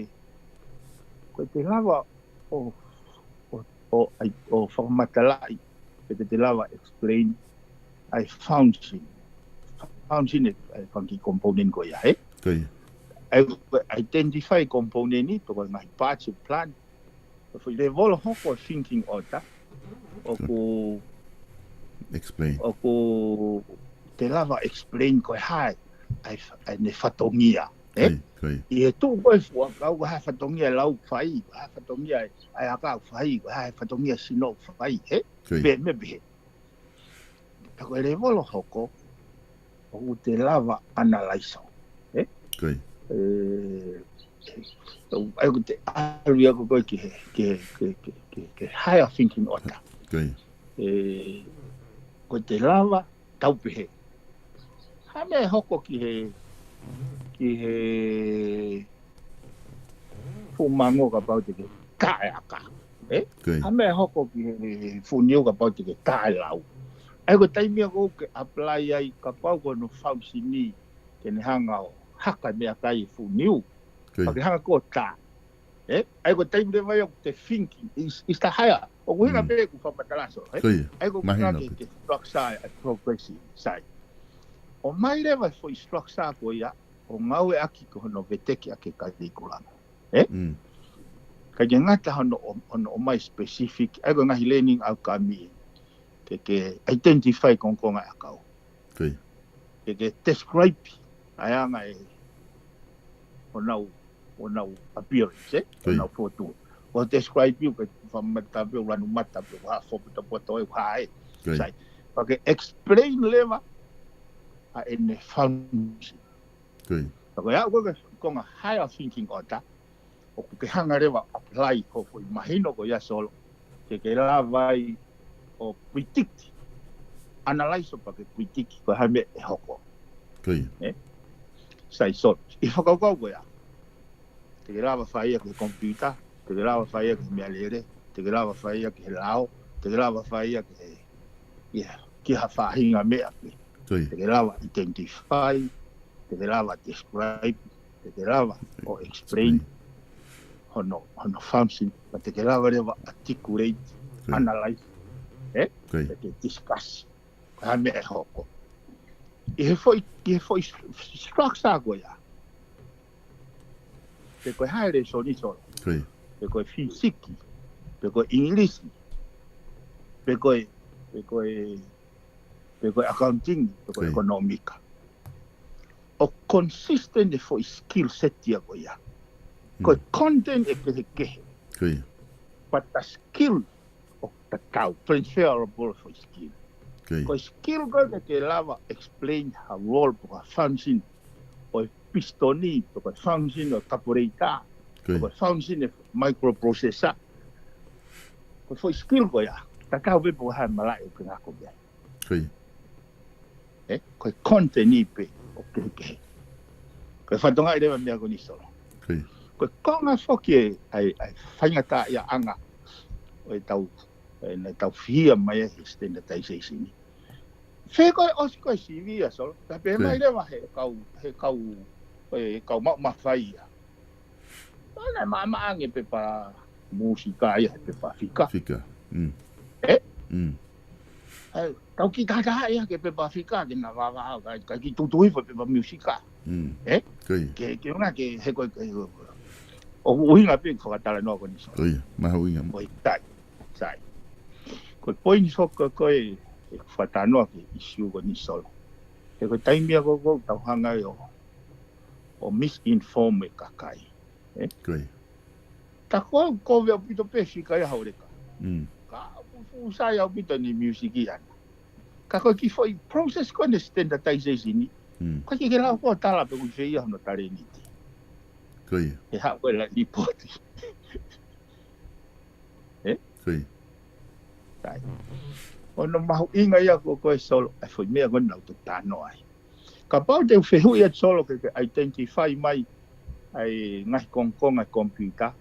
te lava o whakamatalai. Te lava explain ai function it ai funky component ko ia ai identify component ni to ngai parts of plan for level hoko thinking ota o ko explain o ko te lava explain ko hai ai ne fatongia e tu ko fo ka ha fatongia lau fai ha fatongia ai aka fai ha fatongia sino fai be ko level hoko o te lava analyze ai ko te aria ko ke higher thinking ota ko te lava taupehe ha me hoko ki he fumango ka pau te ka ha me hoko ki funio ka pau te ka lau ai ko taimia ko ke apply ai ka pau ko no fausini ke ne hanga o haka mea kai funio pa ke hanga ko ta Ai ko time le vai te thinking is the higher. O winga pe ku fa patalaso. Ai ko ka ke structure a progressive side. O mai le vai foi structure ko ya o ngau aki ko no veteki ake curriculum. Ka ngata hono o mai specific. Ai ko ngahi learning outcome ke identify konkonga akau. Ke describe ayanga o nau appearance, o nau photo. O describe you ke famata be ranu mata be ha fo puta poto e hai. Sai. Porque explain leva a in function. Porque ya ko nga higher thinking order o ke hanga leva apply ko imagino ko ya solo ke la vai o predict analyze porque predict ko ha me hoko. Sai so. I whakaukou koe a. Te rawa whaia ke computer, te rawa whaia ke mea lere, te rawa whaia ke lao, te rawa whaia ke ha whahinga mea pe. Te rawa identify, te rawa describe, te rawa o explain, hono function, te rawa rewa articulate, analyze, te discuss, ha mea hoko. I he foi structure koe a. Pe koe haere so ni solo. Pe koe fisiki. Pe koe inglisi. Pe koe accounting. Pe koe economica. O consistent foi skill set ia koe a. Koe content e kehe. But the skill of the cow transferable for skill. Koe skill koe ke lava explain how role po function o pistoni, po function o carburetor, po function o microprocessor. Koe skill koe ya. Takau be po ha malai o kena ko be. Koe conteni pe o ke. Koe fatonga i rewa mea ko ni solo. Koe konga foki ai whaingata ia anga o e tau fia mai e standardization ni. Fe koe osi koe CV a solo. Ta pe mai rewa he kau mawhai a. Tōna maange pe pa musika ia pe pa fika. Tau ki tata ia ke pe pa fika ke na wawa ka ki tutui pe pa musika. Ke una ke he koe o uhinga pe whakatala noa koe niso. Maha uhinga. Koe tai. Sai. Koe poini soka koe e whatanoa ke issue ko ni solo. E koe taimia ko tau hanga o misinform e kakai. Ta ko vea pito peshi kai haureka. Ka usai au pito ni musiki ana. Ka koe ki foi process ko ne standardization ni. Koe ki ke lau ko tala pe kui feia hono tare ni ti. E hao koe la ripoti. Tai. Ono mahu inga ia ko koe solo e foi mea koe nau to tano ai. Ka pau te whehu ia solo ke identify mai ai ngahi kongkonga computer.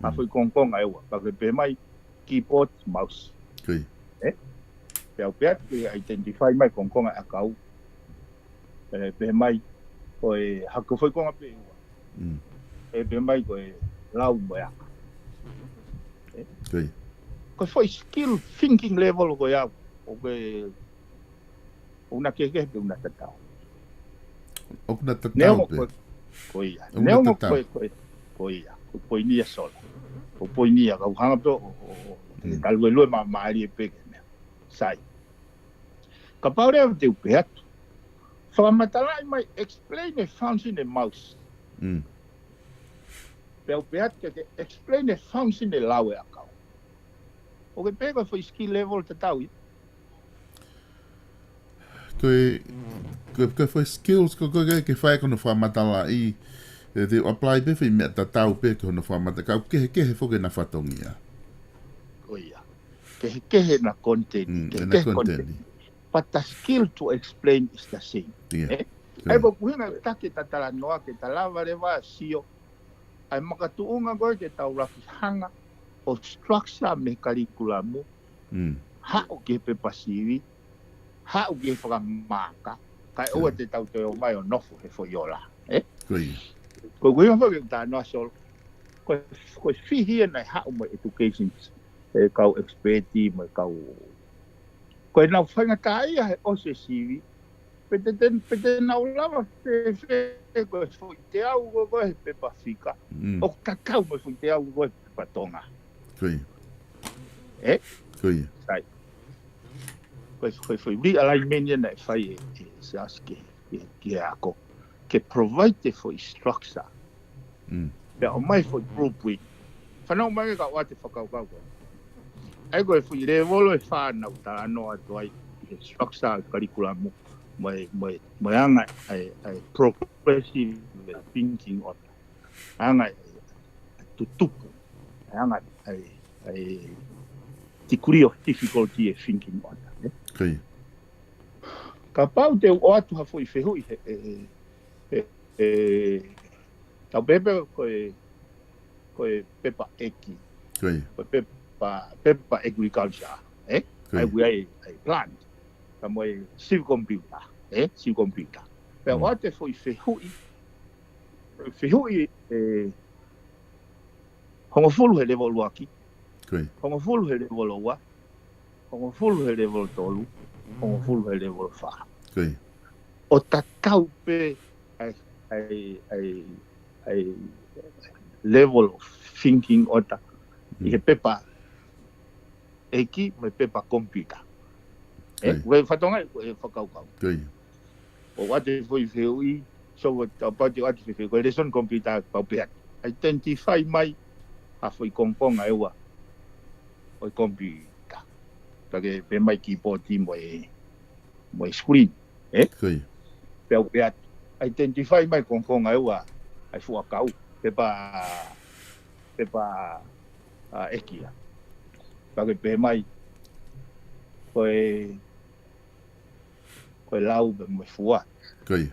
A foi kongkonga ewa. Ka ke pe mai keyboard mouse. Pe au pea ke identify mai kongkonga akau. Pe mai koe hako foi konga pe ewa. Pe mai koe lau moeaka. Koe foi skill thinking level ko ia o koe una keke pe una tatao. Okuna tatao pe. Ko ia. Neongo ko ia. Ko poinia solo. Ko poinia ka hanga pe o talue maari e pe me. Sai. Ka paure te upe atu. Whakamatala mai explain a function a mouse. Pe upe atu ke explain a function a lawe akau. O ke pega foi skill level tatau. Koe foi skills ko ke fai kono whamatala i te apply pe fai mea tatau pe kono whamata kau kehe foke na whatongia. Oia. Kehe na content. But the skill to explain is the same. Ai po kuhinga take tatala noa ke talawa rewa sio. Ai makatuunga koe ke tau rakihanga o structure me curriculamu. Hao ke pe pasivi. Hao ke whakamaka. Kai oa te tau te o mai o nofo he fo yola. Ko kuhinga whake ta noa solo. ko fihi na ha mo education kau experti mo kau ko na fanga kai o se sivi pete na ulava ko foi te au go pe pafika o kakau mo foi te au go pe tonga Koi. Koi. Sai. Foi ri alignment na fai se aske ke ako ke provide for structure. Pe o mai foi blueprint. Fa mai ka wa te whakau. Ai ko foi level e fa na ta no atoi structure curriculum mai anga ai progressive thinking on. Anga tutupu. Anga ai degree of difficulty in thinking on. Okay. Ka pau te o atu ha foi fehui tau bebe ko pepa eki. Okay. Ko pepa agriculture, ai we ai plant. Ka mo civil computer, civil computer. Pe o atu foi fehui hongo fulu he level waki. Okay. Hongo fulu he level wa. Hongo fulu he level tolu. Hongo fulu he level fa. Okay. O tatau pe ai level of thinking ota. I he pepa eki me pepa computer. We fatonga e whakaukau. Okay. O wate foi feui so about the artificial lesson computer pau pe identify mai a foi konkonga ewa o computer. Porque pe mai keyboard mo screen, Okay. Pe identify mai konkonga ewa ai fu kau pepa ekia. Porque pe mai ko lau be mo fua. Okay.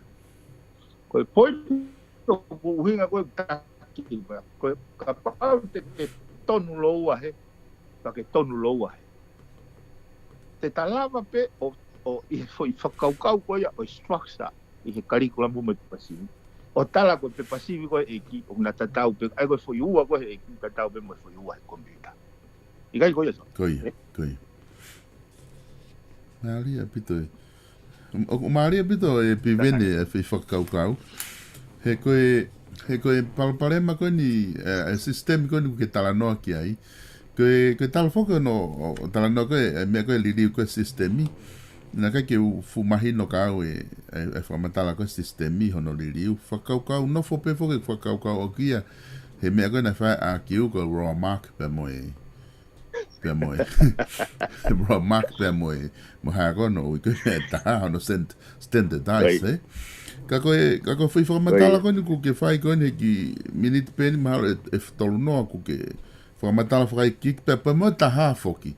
Ko poi to hinga ko taki ko kapau te tonu loa he. Porque tonu loa he. Te talava pe o I foi whakaukau ko ia o structure I he curriculum mo te pasivi. O tala ko te pasivi ko eki o na tatau pe ai ko foi ua ko eki tatau pe mo foi ua e computer. Ikai ko ia so. Koi. Maria pito. O Maria pito e Piveni e fi whakaukau. He koe palparema ko ni sistemi ko ni ke tala noa ki ai. Koe tala whaka no tala noa ko e mea ko e liriu ko sistemi. Na kai ke fu mahino ka au e whamatala ko sistemi hono liriu. Whakaukau no fope foke whakaukau o kia. He mea ko na whae a kiu ko raw mark pe moe. Raw mark pe moe. Mo haa kono ui koe mea taha hono standardize Kako fui whakamatala ko ni ku ke whai ko ni ki minute peni mahalo e tolu noa ku ke whakamatala whakai kik pe pa mo taha foki.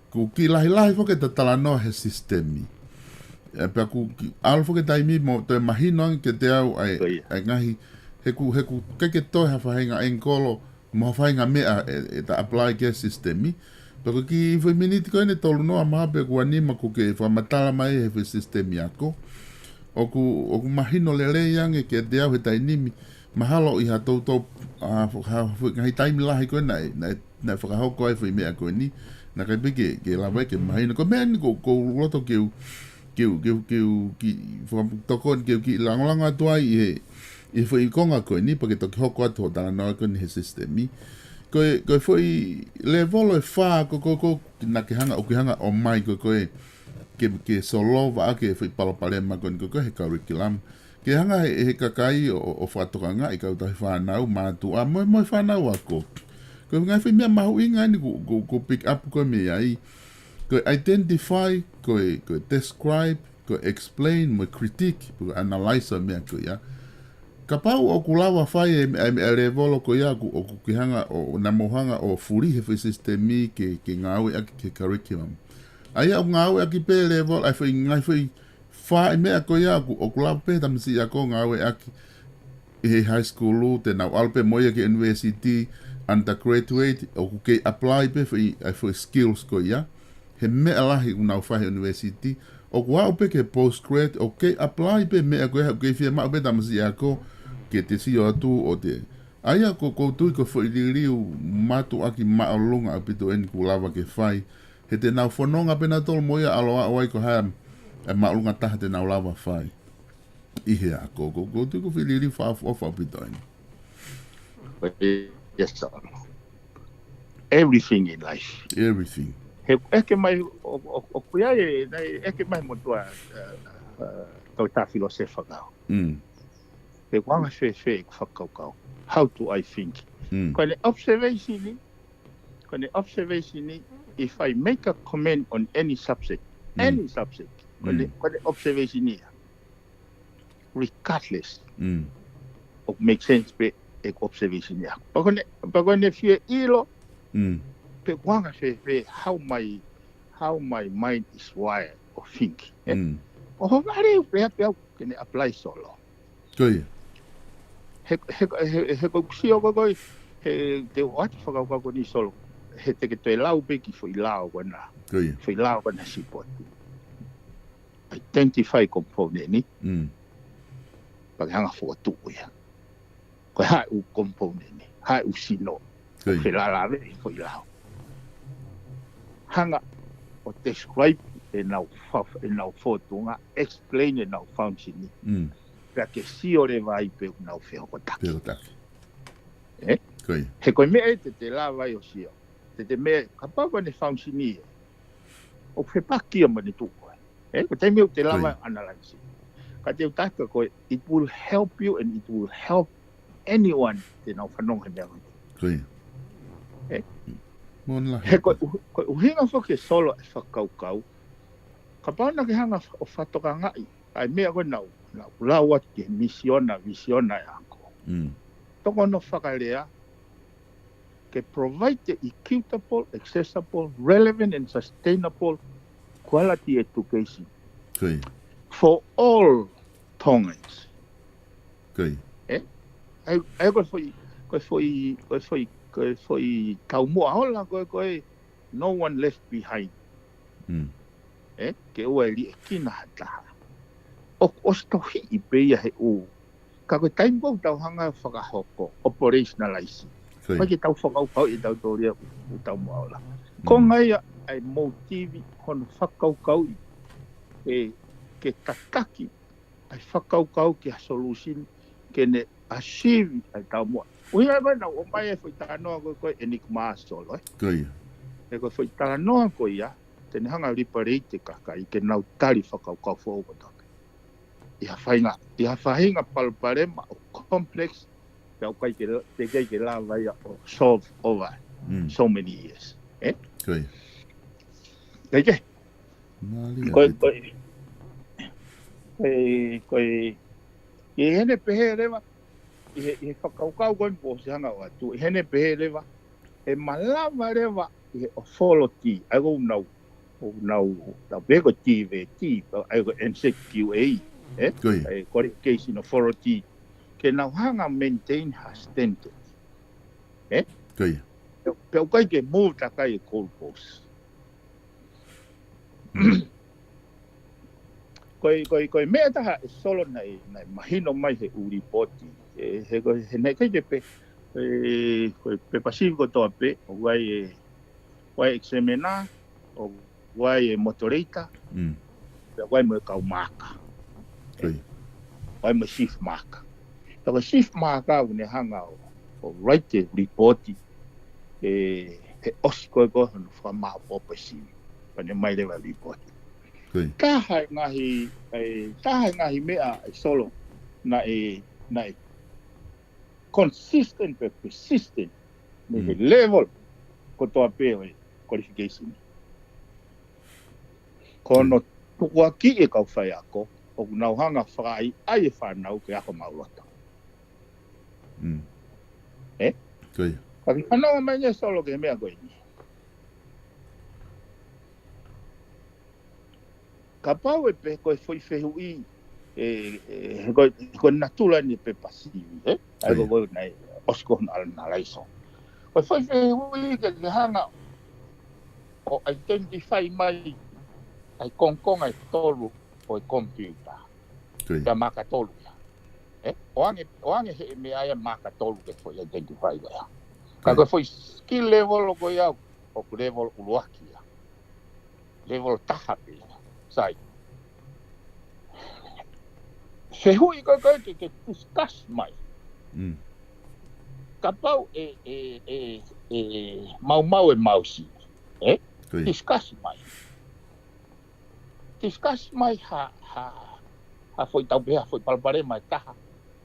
Ku ki lahi foke ta tala noa he sistemi. E pe ku alo foke taimi mo to e mahino angi ke te au ai ngahi he ku keke toi ha whahenga enkolo mo whahenga mea e ta apply ke sistemi. Pako ki fui minute ko ni tolu noa maha pe ku anima ku ke whakamatala mai he sistemi ako. Oku mahino lele yang ke te au he tainimi mahalo I ha tau ngai taimi lahi koe na whakahoko ai whi mea koe ni na kai peke ke lawa ke mahino ko mea ni ko roto ki toko ki langolanga atua I whi konga koe ni pake toki hoko atu ho tala noa koe ni he sistemi koe whi le volo e wha ko na ke hanga o mai koe ke solo va ke foi palopalema con ko he curriculum ke hanga he kakai o whatokanga I ka uta whanau mātu a mo whanau ako ko ngai foi mea mahu inga ni ko pick up ko me ai ko identify ko describe ko explain mo critique ko analyze me ko ya kapau o kulawa fai e revolo ko ya ko ki hanga o na mohanga o furi he systemi ke ngau ke curriculum ai au ngau aki pe level ai foi ngai foi fa me ko ya o kula pe tam si ya ko ngau aki e high school te na alpe moya ke university undergraduate o ke apply pe foi skills ko ya he me ala hi una fa university o kwa pe ke postgrad o ke apply pe me ko ya ke fi ma pe tam si ya ko ke te si o tu o te Aia ko tui ko fo iliu matu aki maalunga apito eni ku lava ke fai. He te nau whanonga pena tol moia aloa awai ko hea e maalunga taha te nau lava fai. Ihe a ko tui ko fo iliu whaafofa apito eni. Yes, sir. Everything in life. Everything. He eke mai o kuia eke mai mo tua tau ta filosofa kau. He wanga fe whakaukau. How do I think? Kone observation ni, if I make a comment on any subject, kone observation ni, regardless of make sense pe observation ni. Pagone fie ilo, pe wanga fe how my mind is wired or think. O ho vare pe kene apply solo. Koia. He ko kusio ko he te what whakauka ni solo. He te ke te lau beki fo i lau wana. Koia. Fo i lau wana sipoti. Identify component ni. Pag hanga fo atu ia. Ko hai u component ni. Hai u sino. Koia. Fe la la ve fo i lau. Hanga o describe e nau fotunga. Explain e nau function ni. Ke si ore vai pe nau fe ko tak. Pero tak. Koia. He koe mea te la vai o sio. Te mea ka papa ne function ni. O fe paki o mani tu koe. Ko te mea te la vai analyze. Ka te utaka koe, it will help you and it will help anyone te nau whanong he mea. Koia. Mona he koe uhinga fo ke solo e whakaukau. Ka pauna ke hanga o whatoka ngai. Ai mea koe nau lau atu ke visiona e ako. Toko no whakalea ke provide the equitable, accessible, relevant and sustainable quality education for all Tongans. Ai koe foi tau mua hola koe no one left behind. Ke ua li e kina hataha. O stohi i peia he u. Ka koe taimou tau hanga whakahoko, operationalize. Koe ke tau whakaukau i tau tōria u tau maola. Ko ngai ai motivi hono whakaukau i ke tataki ai whakaukau ki a solution ke ne achieve ai tau mua. Uhinga mai nau o mai e whai tānoa koe enigma solo. E koe whai tānoa koe ia, tene hanga riparete kaka i ke nau tari whakaukau whaukotau. Ia whahinga palparema o complex pia ukai te kei ke la vai o solve over so many years. Kei. Koe i hene pehe rewa i whakaukau koe po se hanga o atu. I hene pehe rewa e malama rewa i he authority. Ai ko nau peko TVT, ai ko NCQA. Qualification authority ke nau hanga maintain her standard. Pe ukai ke move takai e goalpost. Koe mea taha e solo nei mahino mai he uripoti. He nei kai ke pe Pasifiko toa pe, o wai examiner, o wai motorita, pe wai mo kaumaka. Wai mo shift marker. Taka shift marker une hanga o write report he osiko ko no fama opposite. Pane mai lewa report. Taha ngahi mea solo na consistent but persistent me level ko toa pe qualification. Kono tukua ki e kau whai ako o nau hanga whakai ai e whanau ke ako maulata. Kaki whanau mai nye solo ke mea koe ni. Ka pau e pe koe whai whehu i koe natula ni pe pasivi. Ai koe nei osko hon alana laiso. Koe whai whehu i ke hanga o identify mai ai kongkong ai tolu o computer. Ka maka tolu. Oange he me ai maka tolu ke foi identify ya. Ka ko foi skill level ko ya o level uluaki ya. Level tahape sai. Se hui ko ke discuss mai. Ka pau mau mausi. Discuss mai. Discuss mai ha foi tau be foi palpare mai taha.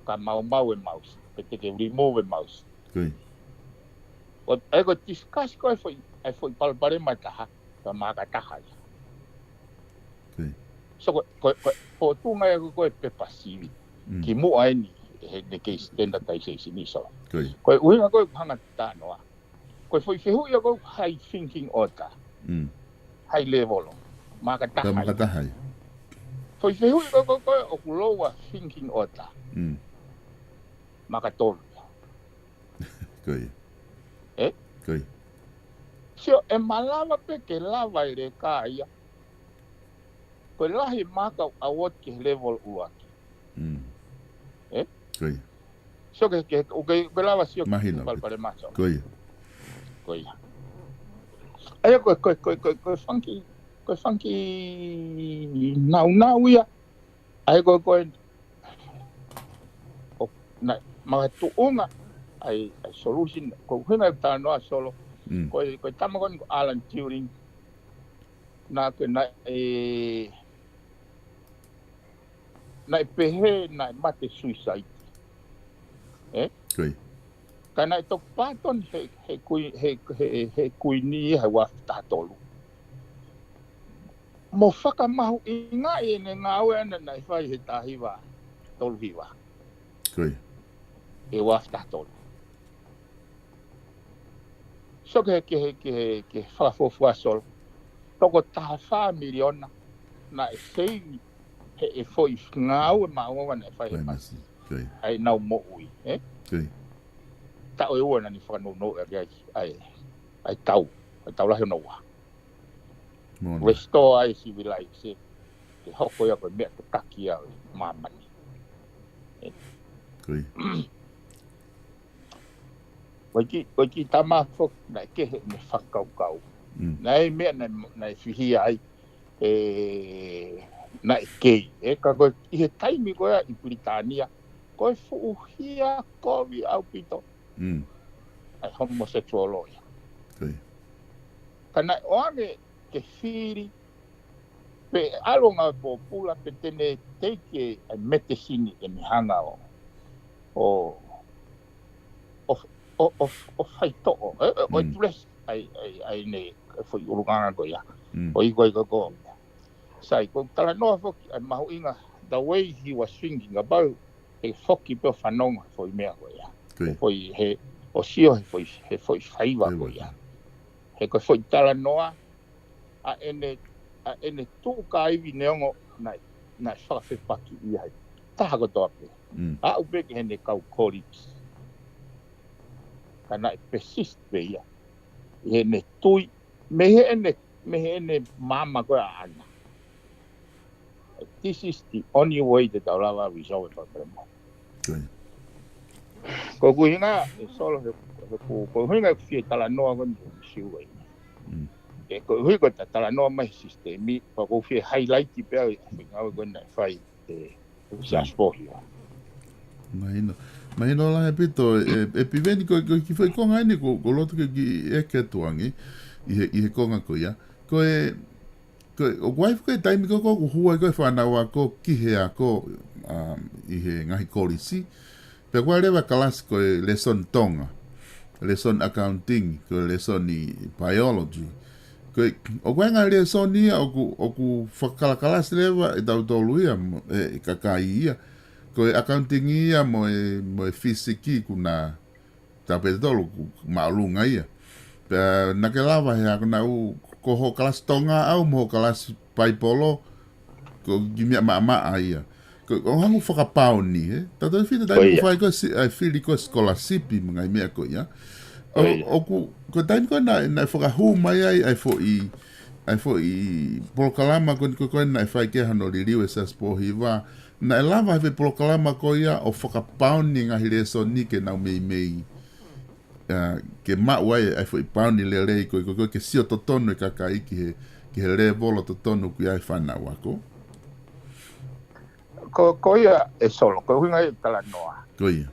Ka mau mouse, pete ke remove mouse. O ego discuss ko foi palpare mataha, ka maka taha. So ko tu ngai ko pe pasivi. Ki mu ai ni he ke standardization ni so. Ko uinga ko hanga tanoa. Ko foi fehu yo ko high thinking order. High level. Maka taha. Foi fehu yo ko o lower thinking order. Makatol. Koi. Koi. So malava pe ke lava ire kaya. Ko lahi maka awat ke level uaki. Koi. So ke lava sio palpare macho. Koi. Ayo ko funky now ya. Ayo ko na mga tuunga ay solution ko hina tano solo ko tamagon ko Alan Turing na pehe na mate suicide kana ito paton he kui ni he wa tatolu mo faka mahu inga ene ngawe na ifai he tahiwa tolhiwa e wafta tol. So ke fa sol. Toko ta fa miliona na sei he foi ngau ma wa na fa he mas. Ai na mo ui, Ta o wona ni fa no ai tau la no wa. Restore ai civilize. Ke hoko ya ko me takia mamani. Waki tama fok na ke me fakau. Nai me na fihi ai na ke ka ko i taimi ko i Britania ko fu hia ko vi au pito. Ai homosexual ya. Kana oane ke firi pe alonga popula pe tene take a medicine in hanga o faito o dress ai ne foi uruganga ko ya o i ko sai ko tala no fo ma inga the way he was thinking about e foki pe fanonga foi mea ko ya foi he o sio he foi faiva ko ya he ko foi tala noa a ene tu kai vi neongo na fa paki ia ta ko tope a ube ke ne kau colleagues kana persist be ia ene tui me ene mama ko ana. This is the only way that I'll resolve the problem. Ko kuinga solo ko hinga fi tala no ko siwe. Ko hui ko tala no mai systemi ko fi highlight pe nga ko na fai já sporria. Mahino la repito Piveni ko ki foi ko ngani ko loto ke ke tuangi i he konga ko ya. Ko o wife ko taimi ko hua ko fana wa ko ki he ko i he ngahi kolisi. Pe ko leva class ko lesson tonga. Lesson accounting ko lesson ni biology. Ko o nga lesson ni o ku fakala class leva e tau luia kakai ko accounting ia mo fisiki kuna tape tolu malunga ia. Pe na ke lava ya na ko ho kelas tonga au mo kelas paipolo ko gimia mama ia ko hangu whakapau ni tata fina dai ko fai ko fili ko scholarship ngai mea ko ia o ko dai ko na whakahu mai ai fo i Polokalama ko na fai ke hano liliu esas po hiva Na e lava he polokalama ko ia o whakapauni ngahi le so ni ke nau mei ke mauai ai fo i pauni le rei ko ke sio totonu e kakai ki he le volo totonu ki ai whana wako. Ko ia e solo, ko hunga e tala noa. Ko ia.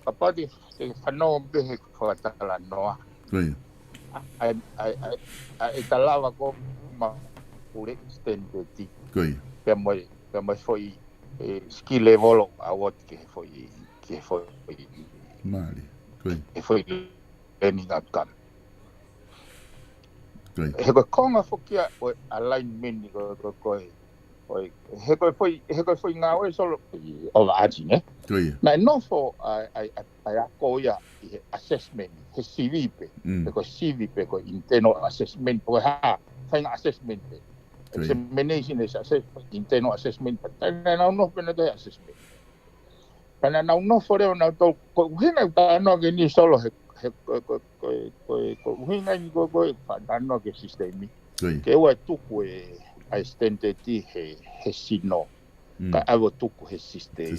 Ka pati te whanau behe ko tala noa. Ko ia. E talawa ko ma ure extended ti. Ko ia. Pea moi foi ski level award ke foi Mali. Ko ia. e foi learning outcome. Ko ia. He ko konga fokia o alignment ko he ko foi ngā solo o aji ne. Ko ia. Na no fo ai ko ia assessment he CV pe ko CV pe ko internal assessment ko ha fai assessment pe examination is assessment internal assessment pa na no pena de assessment pana na no fo re na to ko hinga ta no ke ni solo he ko hinga ni ko fa no ke system ke wa tu ko a extended he sino ka avo tu ko he system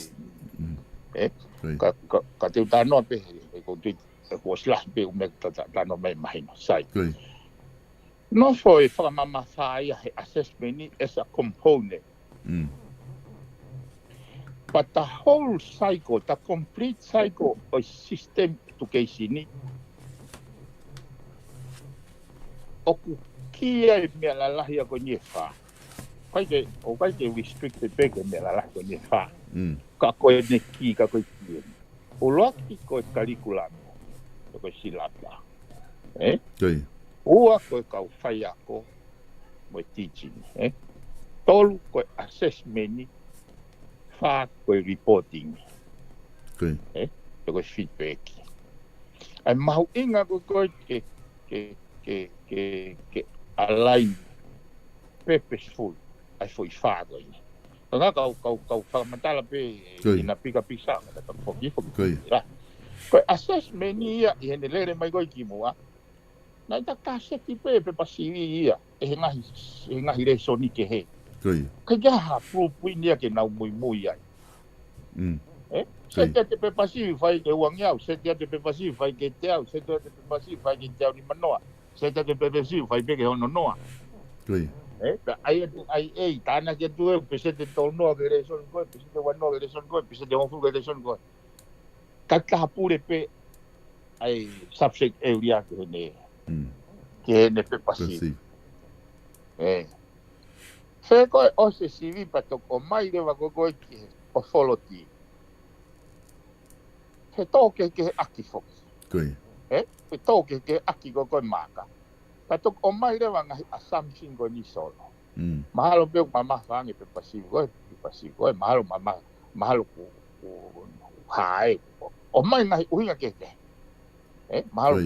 ka te ta no pe ko tu ko slash pe me ta no me imagino sai no foi from mama fire assessment as a component but the whole cycle, the complete cycle of system education oku kia me la la ya ko niefa kai ke restricted pe ke me la la ko niefa ka ko ne ki ka ko ki o lo ki ko curriculum ko silata o ko ka fai ko mo teaching tolu ko assessment fa ko reporting ko feedback ai mau inga ko ke align purposeful ai foi fago ini nga ka matala pe ina pika pisa ka foki ko assessment ia e ne lere mai ko ki mo na ta ka se ti pe pasivi ia e ngahi re soni ke he ka ja ha pro puinia ke na mui ai se te pe pasivi fai ke wang yao se te pe pasivi fai ke teo se te pe pasivi fai ke teo ni manoa se te pe pasivi fai pe ke ono noa ai tana ke tu pe se te tono ke re son ko pe se te wano ke re son ko pe se te onfu ke re son ko ka ta pure pe ai subject area ke ne pe pasivi se ko o se CV pa to ko mai de va ko ki o foloti se to ke aki fo se to ke aki ko maka pa to o mai de va ngai assumption ko ni solo mahalo pe mama fange pe pasivo mahalo ko hai o mai ngai uhinga ke mahalo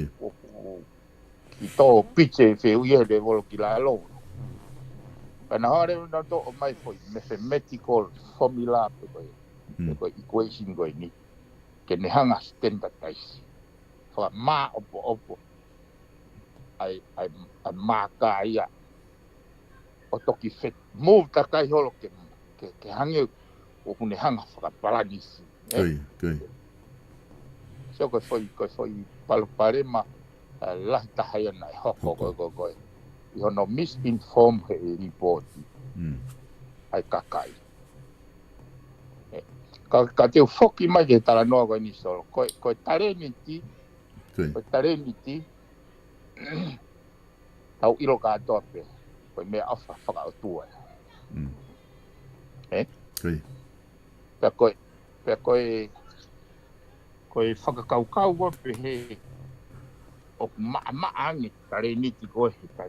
ki to piche fe uye de vol ki la lo Pana hore na to o mai foi mathematical formula ko equation ko ni ke ne hanga standardize fa ma opo ai maka ia o toki fet move ta kai holo ke hange o kune hanga fa paradisi so ko foi palparema la ta haya na ko you know misinformed report ai kakai ka te foki mai ke tala noa ko ni solo ko tareniti tau iro ka tope ko me afa faka tua ko faka kau pe he o angi tareniti ko ka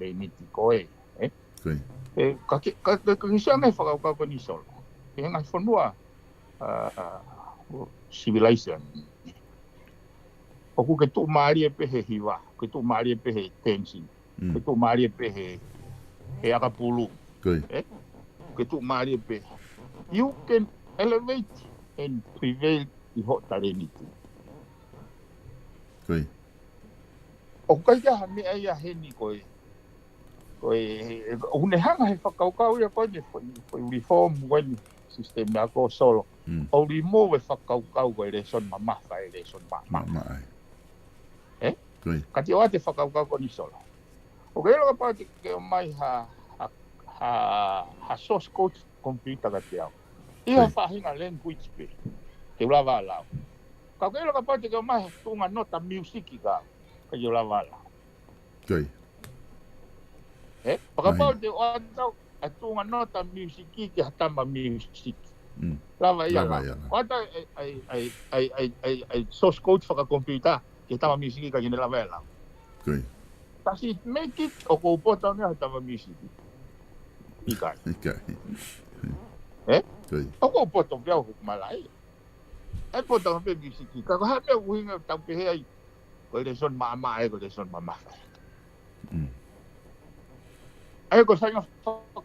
ngai whakauka ko ni solo. Ke ngai whanua civilization. O ku ke tu maari e pehe hiwa, ke tu maari e pehe tension, ke tu maari e pehe akapulu. Ke tu maari e pehe. You can elevate and prevail i hot tareniti. O kai ka me ai a heni ko une hanga he whakaukau ia koe foi reform wani system ako solo. O remove e whakaukau ko ele son mamafa ele son mama. Kati o ate whakaukau ko ni solo. O kaya ka pa ke mai ha source code computer ka te au. Ia whahinga language pe. Te ulawa alau. Ka kaya ka pa ke mai tunga nota music ka. Ka ulawa alau. Pakapau te o atau atunga nota music ki hatama music. Lava ia. Ota ai source code for a computer ki hatama music ka yene lava ia. Tasi make it o ko pota ne hatama music. Ikai. O ko poto pia ho malai. Ai poto pe music ka ha me winga tau pe ai. Ko le son mama ko le son mama. Ai ko sanga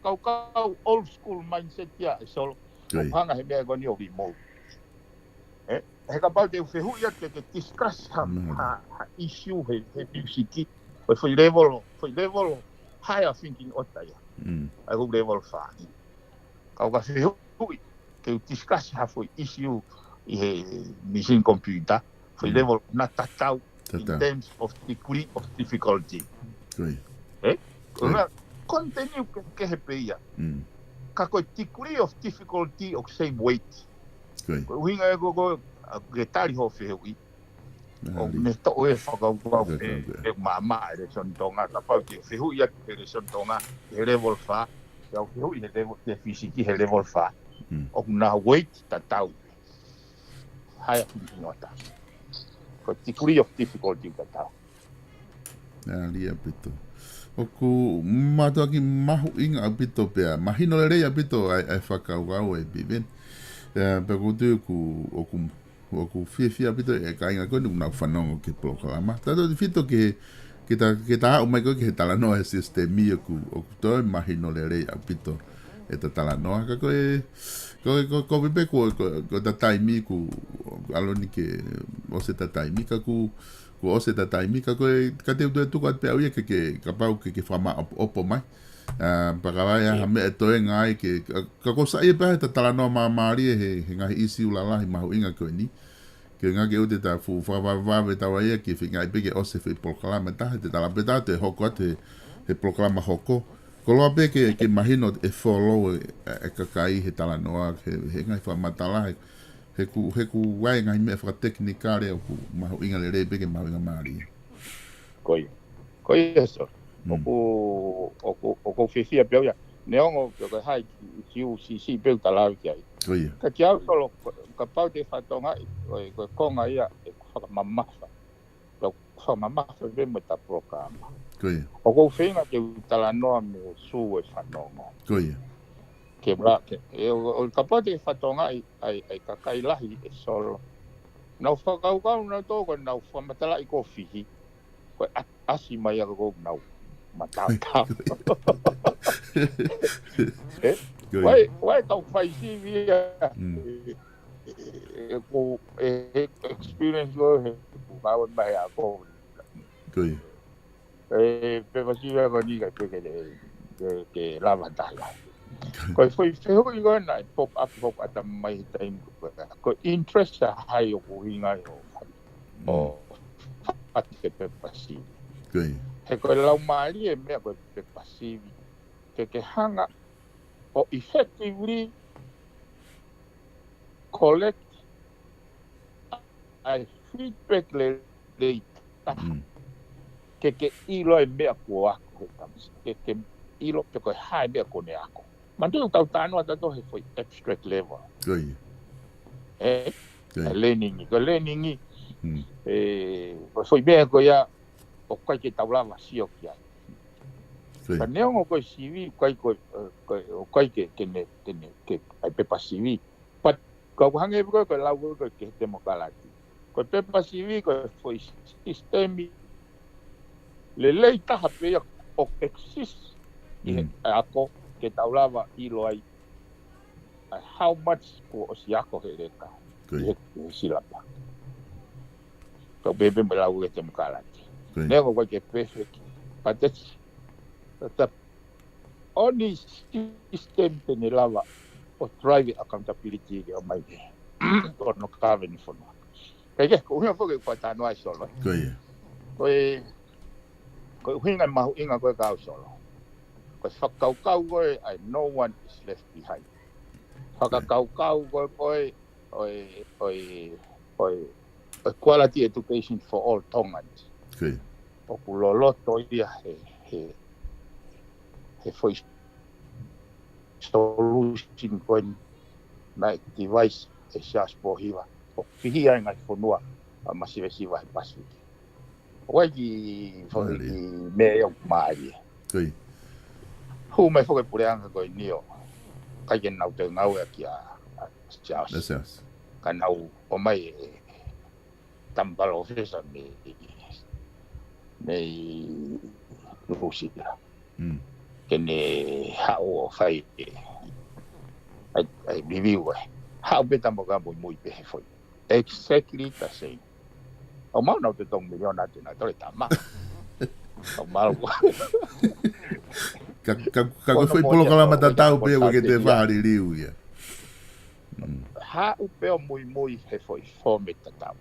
kau old school mindset ya solo. Hanga he mea ko ni o mo. He ka pau te fehu ia te discuss ha issue he music. Foi level higher thinking o tai. Ai ko level 5. Kau ka fehu te discuss ha foi issue i he machine computer. Foi level na tatau in terms of degree of difficulty. Continue ke he peia. Ka koe degree of difficulty of same weight. Ko winga e go getari ho fehui. O me to e whakau e mama e son tonga. Ka pau ke fehui ia ke son tonga he level 5. Ka fehui he level te fisiki he level 5. O na weight tatau. Haya kinota. Ko degree of difficulty tatau. Lia pito. Oku matua ki mahu inga apito pea. Mahino le rei apito ai whakauau e Piveni. Pe kutu oku fia apito e ka inga koe nukuna whanongo ki Polokalama. Tato di fito ki ta au mai koe ki he talanoa he sistemi oku toi mahino le rei apito e ta talanoa. Ka koe vipe ko ta taimi ku aloni ke o se ta taimi ka ku o se ta taimi ka koe ka te utu ka pe au ia ke ka pau ke whama opo mai pakawai ha me toe ngai ke ka ko sa ia pe ta talanoa maari he ngahi isi ulalahi mahu inga koe ni ke nga ke utu ta fu va ta waia ke finga pe ke o se fe Polokalama ta te tala pe ta te hoko te he Polokalama hoko ko loa pe ke mahino e follow e kakai he talanoa he ngai whama talahi he ku wai ngai me fra teknikare o ku mahu inga le rei peke mahu inga maari. Koi eso. Oku fifia pia ia. Neongo ko hai ki UCC pe talawi ki ai. Koi. Ka kiau solo ka pau te fatonga ko konga ia e whakamamafa. Ko whakamamafa pe me ta Polokalama. Koi. Oku whenga te talanoa me su e whanongo. Koi. Ke brake o kapote fatonga ai kakai lahi e solo na whakau na to ko na whamatala i ko fihi ko asi mai ko na matau wai tau fai si via ko experience go he ba wa mai ako Koi. pe vasi ko ni ke lava tala. Ko foi go na pop up at mai time ko interest hai o hinga o at pe pasi he ko lau mali e me ko pe pasi ke hanga o effectively collect a feedback le ke ilo e me ko ako ke ilo pe ko hai me ko ne ako mantu tau tano ata to he foi abstract level. Learning. Ko foi bea ko ia o kai ke taulava sio ki ai. Ka neongo ko CV kai ko o kai ke ai pepa CV. Pat ko hange ko lau ko ke demokrati. Ko pepa CV ko foi sistemi le lei taha pe o exist ako ke taulava ilo ai how much ko o siako he reka silapa ko bebe me lau ke demokrati nego ko ke perfect but that's the only system te ne lava o private accountability ke o mai ke ko no Piveni fonua ke ko hia fo ke patano ai solo ko hinga mahu inga ko ka solo ko whakau ko ai no one is left behind whakakau ko oi quality education for all Tongans o kuloloto ia he foi solution ko na device e sias po hiwa o fihia ngai fonua a masiva he pasiki o ki foi me o mai hu mai foi por anga ko nio ka gen nau te ngau ki a sias kanau o mai tambalo ofisa me rusida kene hao fai ai bibiu hao beta moga muy be foi exactly the same o mau no te tong million ate na tole tama o mau ka foi Polokalama tatau pe o que te fari liu ia hao pe muy he foi fome tatau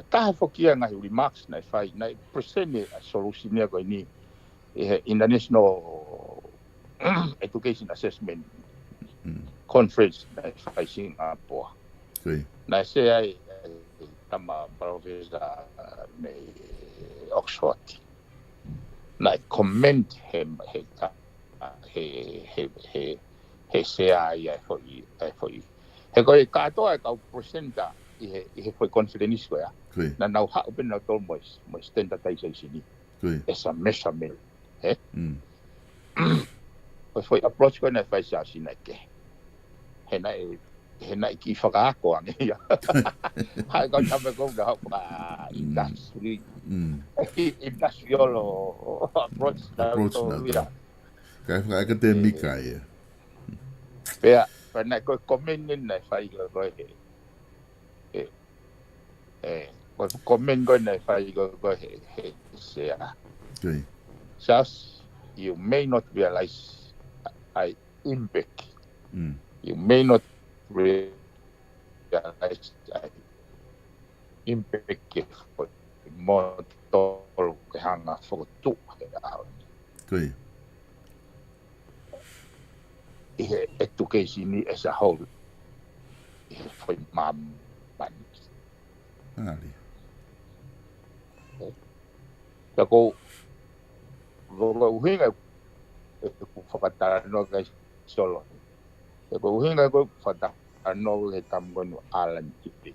ta fokia ngai remarks na fai na present a solution ne ko ni international education assessment conference na fai Singapore na se ai tama professor me Oxford na comment him he se ai foi he ko ka to ka presenta he foi confidential ya na now ha open na to mo standardization ni essa measurement foi approach ko na fai sa sinake he na ki whakaako ange ia. Hai kau tape kou na hapa industry. Industrial approach na ia. Kai academica ia. Pea, na kau komen na whai kau kau komen kau na whai kau sea. Just, you may not realize I impact. You may not realize impact for motor ke hanga for tu Tui. Education as a whole for mam ban. Ali. Tako hinga ku fakatara no guys solo. Ko hinga ko fata ano le tam no alan tipi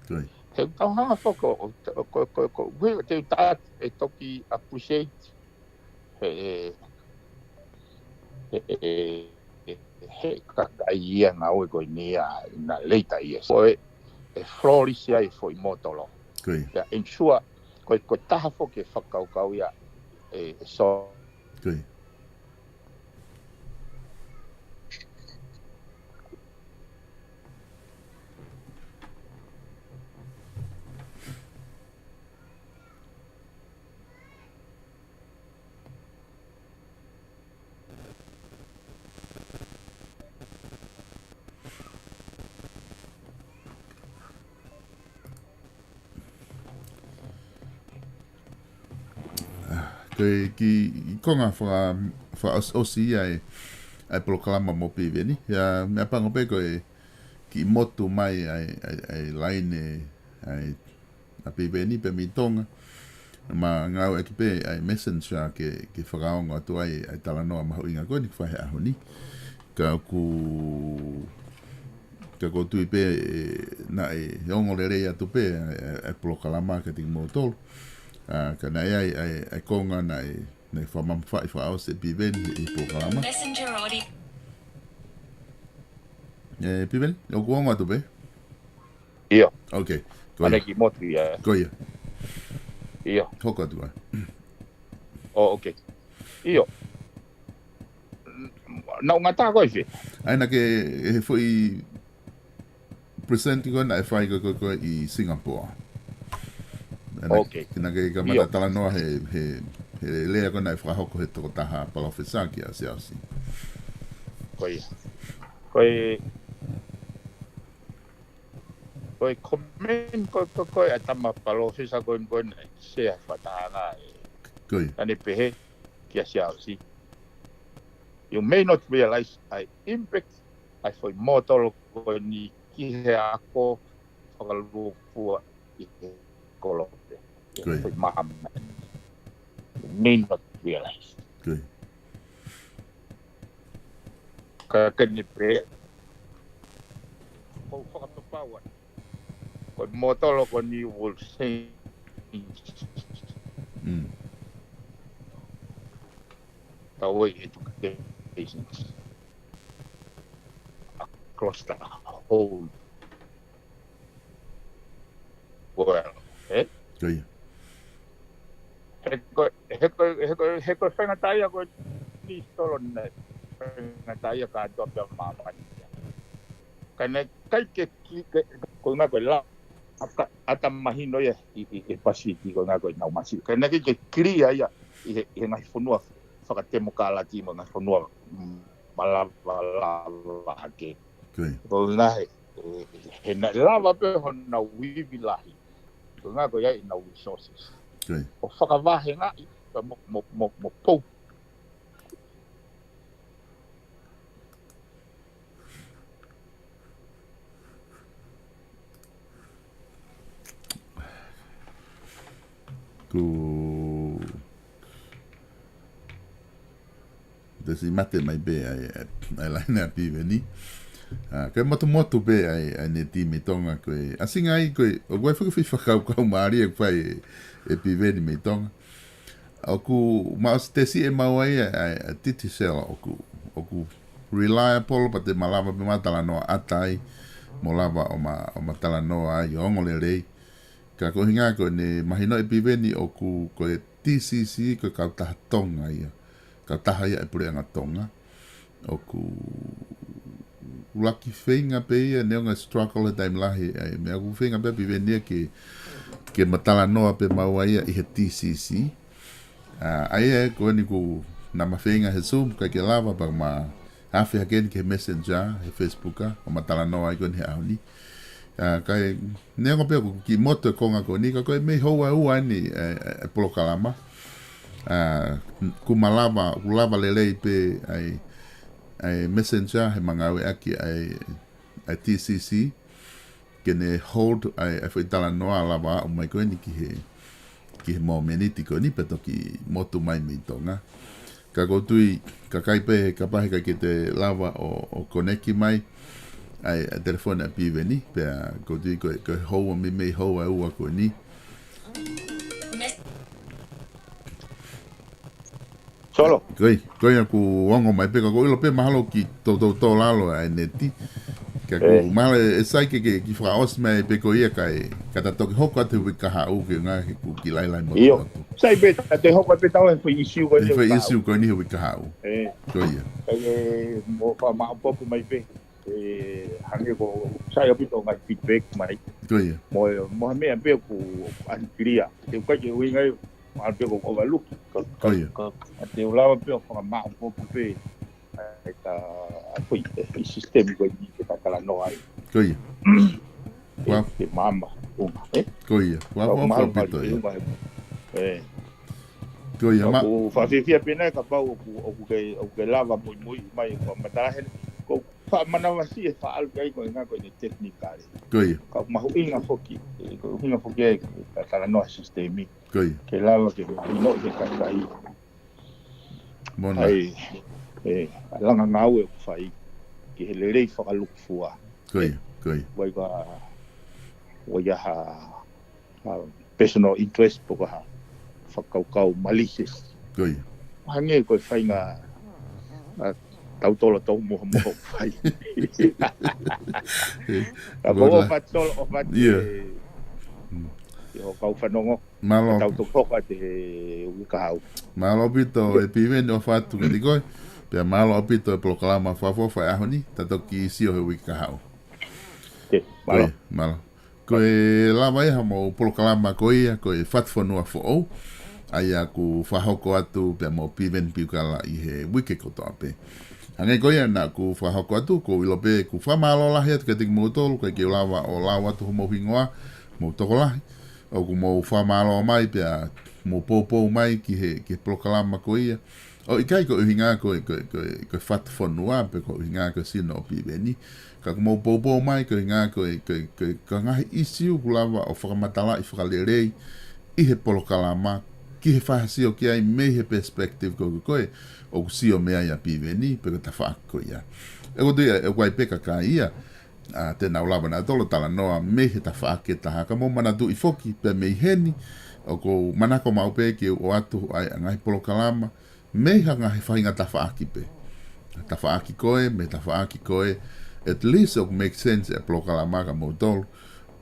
Tui. He tau hanga foko ko we te ta e toki appreciate he ka ia nga o ko nia na leita ia so e florisia e foi motolo ya ensure ko taha foke fakau kau ia so Tui. Ki konga fa osi ai Polokalama mo Piveni ya me pango pe ko ki motu mai ai line ai a Piveni pe mitonga ma ngau e pe ai messenger ke whakaonga tu ai talanoa mahu inga koe ni whahe aho ni ka ku tui pe na e ongo le rei atu pe Polokalama ke ting mo tolu ka na ai konga na e whamam whai whao se Piveni i Polokalama Messenger audio Piveni, o kuonga tu pe? Iyo. Ok. Ane ki motu ia. Koia. Iyo. Hoka tu ai. Oh, ok. Iyo. Nau ngata koe fi? Aina ke he foi present ko na e whai ko i Singapore. Ok. Kina ke kamata talanoa he lea ko na e whahoko he toko taha palofesaki a siasi. Koia. Koe komen koe atama palo sisa koe se fatanga Koe. Tane pehe kia siausi. You may not realize I impact I foi motolo koe ni kihe ako whakalupua I kolope. Koe. Foi mahama. You may not realize. Koe. Ka kene pehe. Ko whakapapawan. Koe motolo koe ni will change. Tawai educations across the whole world. Koe. Heko whangataya koe ni stolo nei. Whangataya ka adope a mamani. Kana kai ke koe ngā koe la. Ata mahino ia I pasiti koe ngā koe nau masi. Kana ke kria ia I ngai whanua whakatemo kālati mo ngai whanua malava hake. Koe ngā he na lava pe hona wivi lahi. Koe ngā koe ia I nau resources. O whakawahe ngā mo pou. Desi mate mai be ai laina Piveni. Kai motu be ai ne timi tonga koe. Asinga ai koe, o koe whakau maari e whai Piveni me tonga. Oku maos tesi e mau ai titi sela oku reliable pa te malava pe matala noa atai mo lava o ma tala noa ai ongo le rei. Ka ko hinga ko ne mahino Piveni oku koe TCC koe kautaha tonga ia. Kautaha ia e pure anga tonga. Oku laki whenga pe ia neonga struggle e taim lahi. Mea ku whenga pe Piveni ke matala noa pe maua ia I he TCC. Ai e koe ni ku nama whenga he Zoom kai ke lava pa ma hawhi hakeni ke Messenger he Facebooka o matala noa ai koe ni he auni. Kai neonga pe ku ki moto e konga koe ni ka koe mei hoa ua ni Polokalama. Ku lava lelei pe ai Messenger he mangawe aki ai TCC kene hold ai whaitala noa lava o mai koe ni ki he mo meniti koe ni peto ki motu mai mei tonga. Ka koutui ka kaipe ka pahe ka ki te lava o koneki mai ai telefone a Piveni pe koutui koe hoa mi mei hoa ua koe ni. Solo. Koe aku ongo mai pe ka koe ilo pe mahalo ki tau lalo ai neti. Ka ko mahalo e sai ke ki whaos mai pe koe ia kai ka tatoki hoko atu wika hau ke ngā ku ki lailai mo. Iyo. Sai pe te hoko pe tau e whi isiu koe. Whi isiu koe ni wika hau. Koe ia. Mo wha maa popu mai pe. Hange ko sai apito ngai feedback mai. Koe ia. Mo mea pe ku ankiria. Te ukai ke ui ngai al pe ko overlook te ulawa pe o ma po pe ta foi sistema ko ni que ta kala no ai koia wa ke mama koia wa ma pito koia ma o fa fia pena ka pa o ke lava muy mai ko mata ko fa mana wasi fa al kai ko nga ko ni technical koia ka ma hinga foki ka kala no sistema koia ke lava ke no ke kai Mona. Ai langa ngau e fai ki he lerei whakalukufua. Koia. Wai ha personal interest poko ha whakaukau malicious. Koia. Hange koe whai ngā tautola tau moho whai. Ka koe whatolo o whati o kau whanongo. Malo. Tau to poka te wikahau. Malo pito e Piveni o whatu ka tikoe. Pea malo pito e Polokalama whafofa e ahoni. Tato ki sio he wikahau. Malo. Malo. Koe lava eha mo Polokalama koe ia. Koe Fatufonua fo ou. ai a ku whahoko atu pe mo Piveni Piukala i he wike kotoa pe. Hangai koia na ku whahoko atu ko ilo pe ku whamalo lahi atu ke tiki mōtolu kai ke lawa o lawa atu mo hingoa mo toko lahi. O ku mo whamalo mai pe a mo pōpō mai ki he Polokalama ko ia. O ikai ko uhinga ko Fatufonua pe ko uhinga ko sino o Piveni. Ka ku mo pōpō mai ko uhinga ko ngahi isiu ku lawa o whakamatala i whakalerei i he Polokalama ki he whahasio ki ai me he perspective ko koe o kusio mea ia Piveni pe ko ta whaako ia. E ko tui e kwai peka ka ia tēnā ulawa na tolo tala noa me he ta whaake ta haka mo manatu i foki pe me heni o ko manako maupe ki o atu ai ngai Polokalama me hanga he whainga ta whaaki pe. Ta whaaki koe me ta whaaki koe at least it make sense e Polokalama ka mo tolo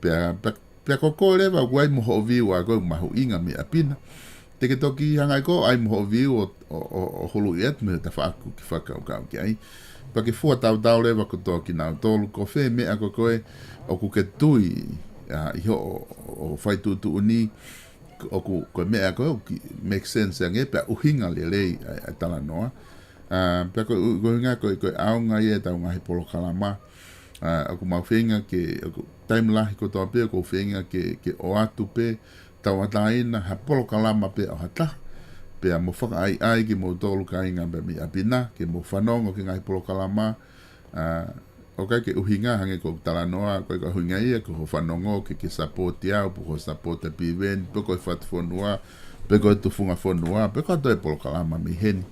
pe ko koe rewa guai moho viu a koe mahu inga me apina. Teke toki hangai ko ai moho viu o hulu iet me ta whaaku ki whakau kau ki ai. Pa ke fua tau rewa ko toki nau tolu ko whee mea ko koe o ku ke tui iho o whaitutu uni o ku koe mea koe make sense ange pe uhinga le lei a tala noa. Pe ko uhinga koe aunga i e tau ngahi Polokalama o ku mau whenga ke time lahi ko toa pe ko whenga ke o atu pe tau ataina ha Polokalama pe o hata pe a mo whaka ai ki mo tolu ka inga pe mi apina ke mo whanongo ki ngai Polokalama o kai ke uhinga hange ko tala noa ko uhinga ia ko whanongo ke support ia po ko support e Piveni pe ko Fatufonua pe ko Tufungafonua pe ko to e Polokalama mi heni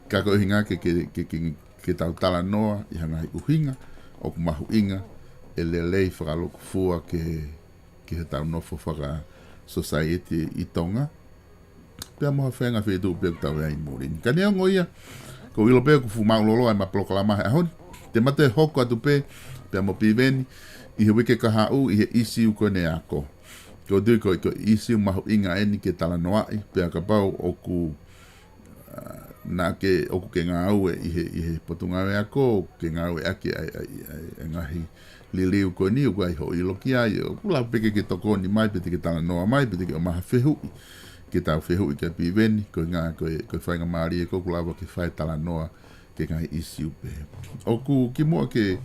ka ko uhinga ke tau tala noa i hangai uhinga o ku mahu inga e lelei whakaloku fua ke he tau nofo whaka society i tonga. Pea moha whenga whetu pia ku tau ai morini. Ka nea ngoia, ko ilo pia ku fumau lolo ai ma Polokalama he ahoni. Te mate hoko atu pea mo Piveni, i he wike kahau, i he isiu koe ne ako. Ko tui ko isiu mahu inga eni ke tala noai, pea ka pau oku na ke oku ke ngāue i he potungawe ako, ke ngāue ake ai ngahi liliu ko ni uai ho ilo ki ai o kula peke ke toko ni mai pete ke tala noa mai pete ke o maha whehu ke tau whehu i ke Piveni ko ngā ko whainga maari e ko kula wa ke whai tala noa ke ngai isiu pe o ku ki mua ke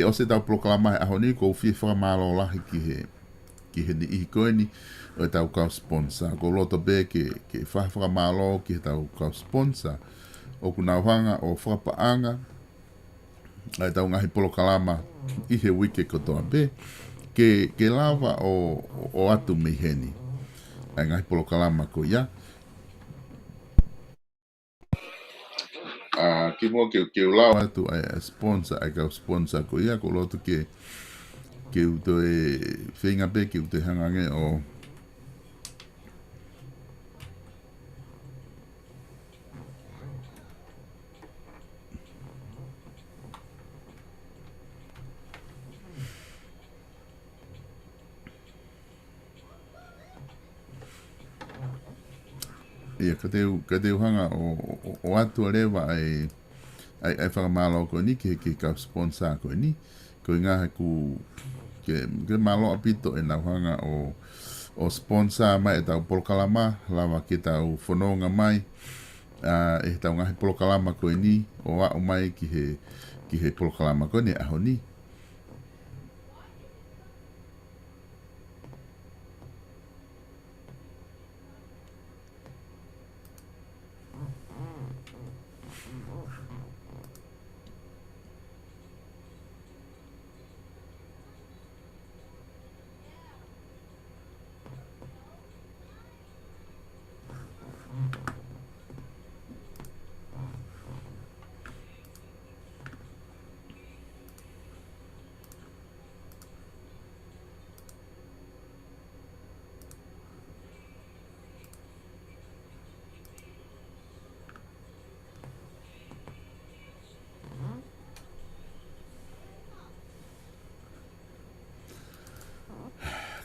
o se tau Polokalama aho ni ko whie whakamalo lahi ki he ni ihi koe ni o tau kau sponsor ko loto be ke whakamalo ki he tau kau sponsor o ku nauhanga o whakapaanga ai tau ngahi Polokalama i he wike kotoa be ke lava o atu me heni ai ngahi Polokalama ko ia ki mua ke ulawa atu ai sponsor ai kau sponsor ko ia ko lotu ke uto e whenga pe ke uto hangange o ia ka te uhanga o atu rewa ai whakamalo ko ni ke ka sponsor ko ni ko inga ku ke malo apito e na uhanga o sponsor mai e tau Polokalama lava ke tau whanonga mai e tau ngahi Polokalama ko ni o au mai ki he Polokalama ko ni aho ni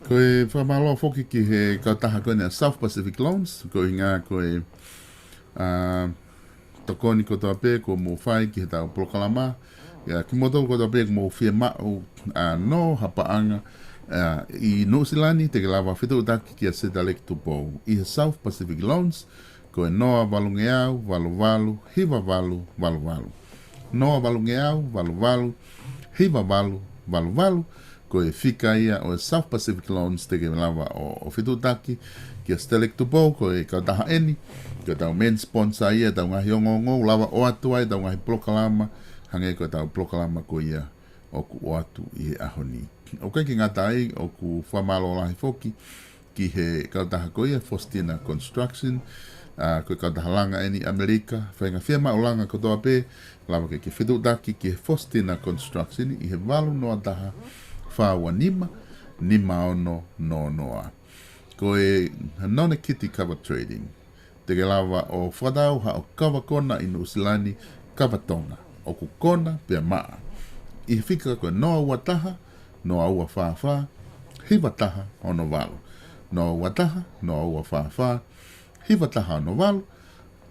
ko e whamalo foki ki he kautaha koe nea South Pacific Loans, ko i ngā ko e tokoni ko toa pē ko mō whai ki he tau Polokalama, ki moto ko toa pē ko mō whia mao no hapaanga I Nusilani te ke lava fitu taki ki a seta lek tupo. I South Pacific Loans, ko e noa valungeau, valu, hiva valu. Noa valungeau, valu, hiva valu, ko e fika ia o South Pacific Loans te ke lava o fitu taki ki a seta lek tupo, ko e kautaha eni, ko tau main sponsor ia, tau ngahi ongongo, lava o atu ai, tau ngahi Polokalama, hange ko tau Polokalama ko ia o ku o atu i e ahoni. O kai ki ngata ai o ku whamalo lahi foki ki he kautaha koia Faustina Construction, koe kautaha langa eni Amerika, whainga whiama o langa kotoa pē, lawa ke whitu daki ki he Faustina Construction i he walu noa taha whaua nima ono no noa. Koe Hanone Kitty Cover Trading, te ke lawa o whadau ha o kawa kona i Nusilani kawa tonga, o ku kona pia maa. I he whika koe noa ua taha, noa ua whawha, hiwa taha ono walu. Noa ua taha, noa ua whawha, hiwa taha ono walu,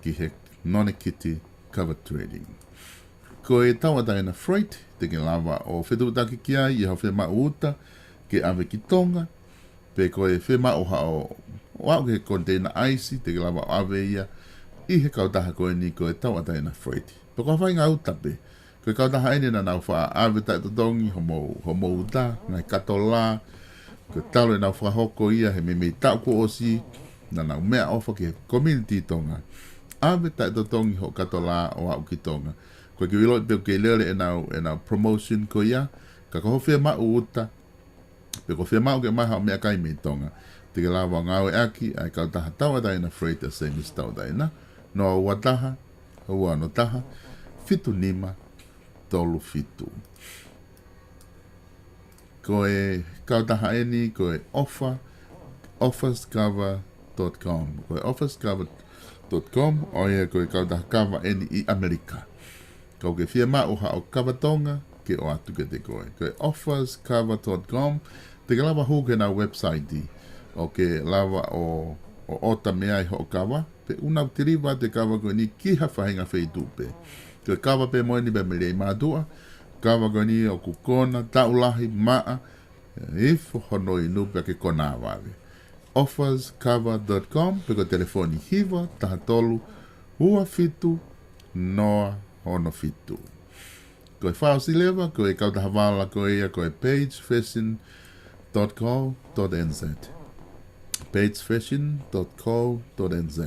ki he None Kitty Cover Trading. Ko e tawa taina freight, te ke lava o whetutaki ki ai, i hau whema uta, ke ave ki tonga, pe ko e whema o hao, o au ke container ice, te ke lava o ave ia, i he kautaha koe ni ko e tawa taina freight. Pe ko whainga uta pe, ko e kautaha ene na nau wha ave tai totongi, homo uta, ngai kato la, ko talo e nau whahoko ia, he me tau ko osi, na nau mea ofa ke community tonga. Ave tai totongi ho kato la o au ki tonga. Ko ki wilo pe ke lele e nau promotion ko ia, ka ko hofia ma uta, pe ko fia ma ke maha o mea kai me tonga. Te ke lawa ngawe aki, ai kautaha tawa taina freight a same as tawa taina, no ua taha, ua no taha, fitu nima, tolu fitu. Ko e kautaha eni, ko e offerscover.com. Ko e offerscover.com, o ia ko e kautaha cover eni i Amerika. Ko ke fia ma uha o kawatonga, ke o atu ke te koe. Ko e offerscover.com, te ke lava huke na website i, o ke lava o ota mea i ho kawa, pe una tiriwa te kawa koe ni ki ha whahinga whaitupe. Ko e kawa pe moeni pe me rei mātua, kawa koe ni o kukona, taulahi, maa, ifo hono i nupe ke kona wawe. Offerscover.com, pe ko telefoni hiva, taha tolu, hua fitu, noa, hono fitu. Ko e whao sileva, ko e kautaha wala ko ia, ko e pagefashion.co.nz. pagefashion.co.nz.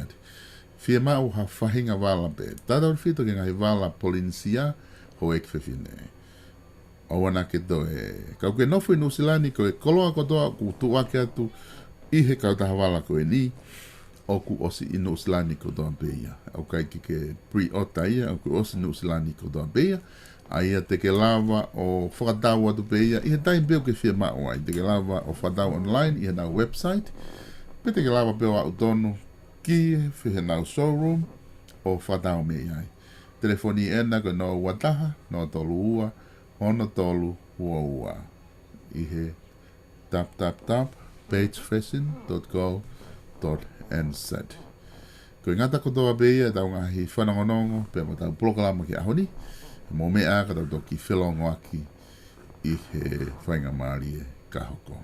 Fia mau ha whahinga wala pe. Tadau fito ke ngai wala Polinsia ho ek whewhine. O wana ke to e. Kau ke nofu i Nusilani ko e koloa kotoa ku tuake atu i he kautaha wala ko e ni o ku osi i Nusilani kotoa pe ia. Au kai ke pre-ota ia, au ku osi Nusilani kotoa pe ia. A ia te ke lava o whakatau atu pe ia. I he taim peo ke fia mau ai. Te ke lava o whakatau online i he nau website. Pe te ke lava peo au tono ki whihe nau showroom o whakatau me iai. Telefoni ena ko no wataha, no tolu ua, ono tolu ua. I he tap pagefashion.co.nz. Ko ingata kotoa pe ia tau ngahi whanongonongo pe mo tau Polokalama ki ahoni. Mo mea ka tau toki whelongo aki i he whainga maari e kahoko.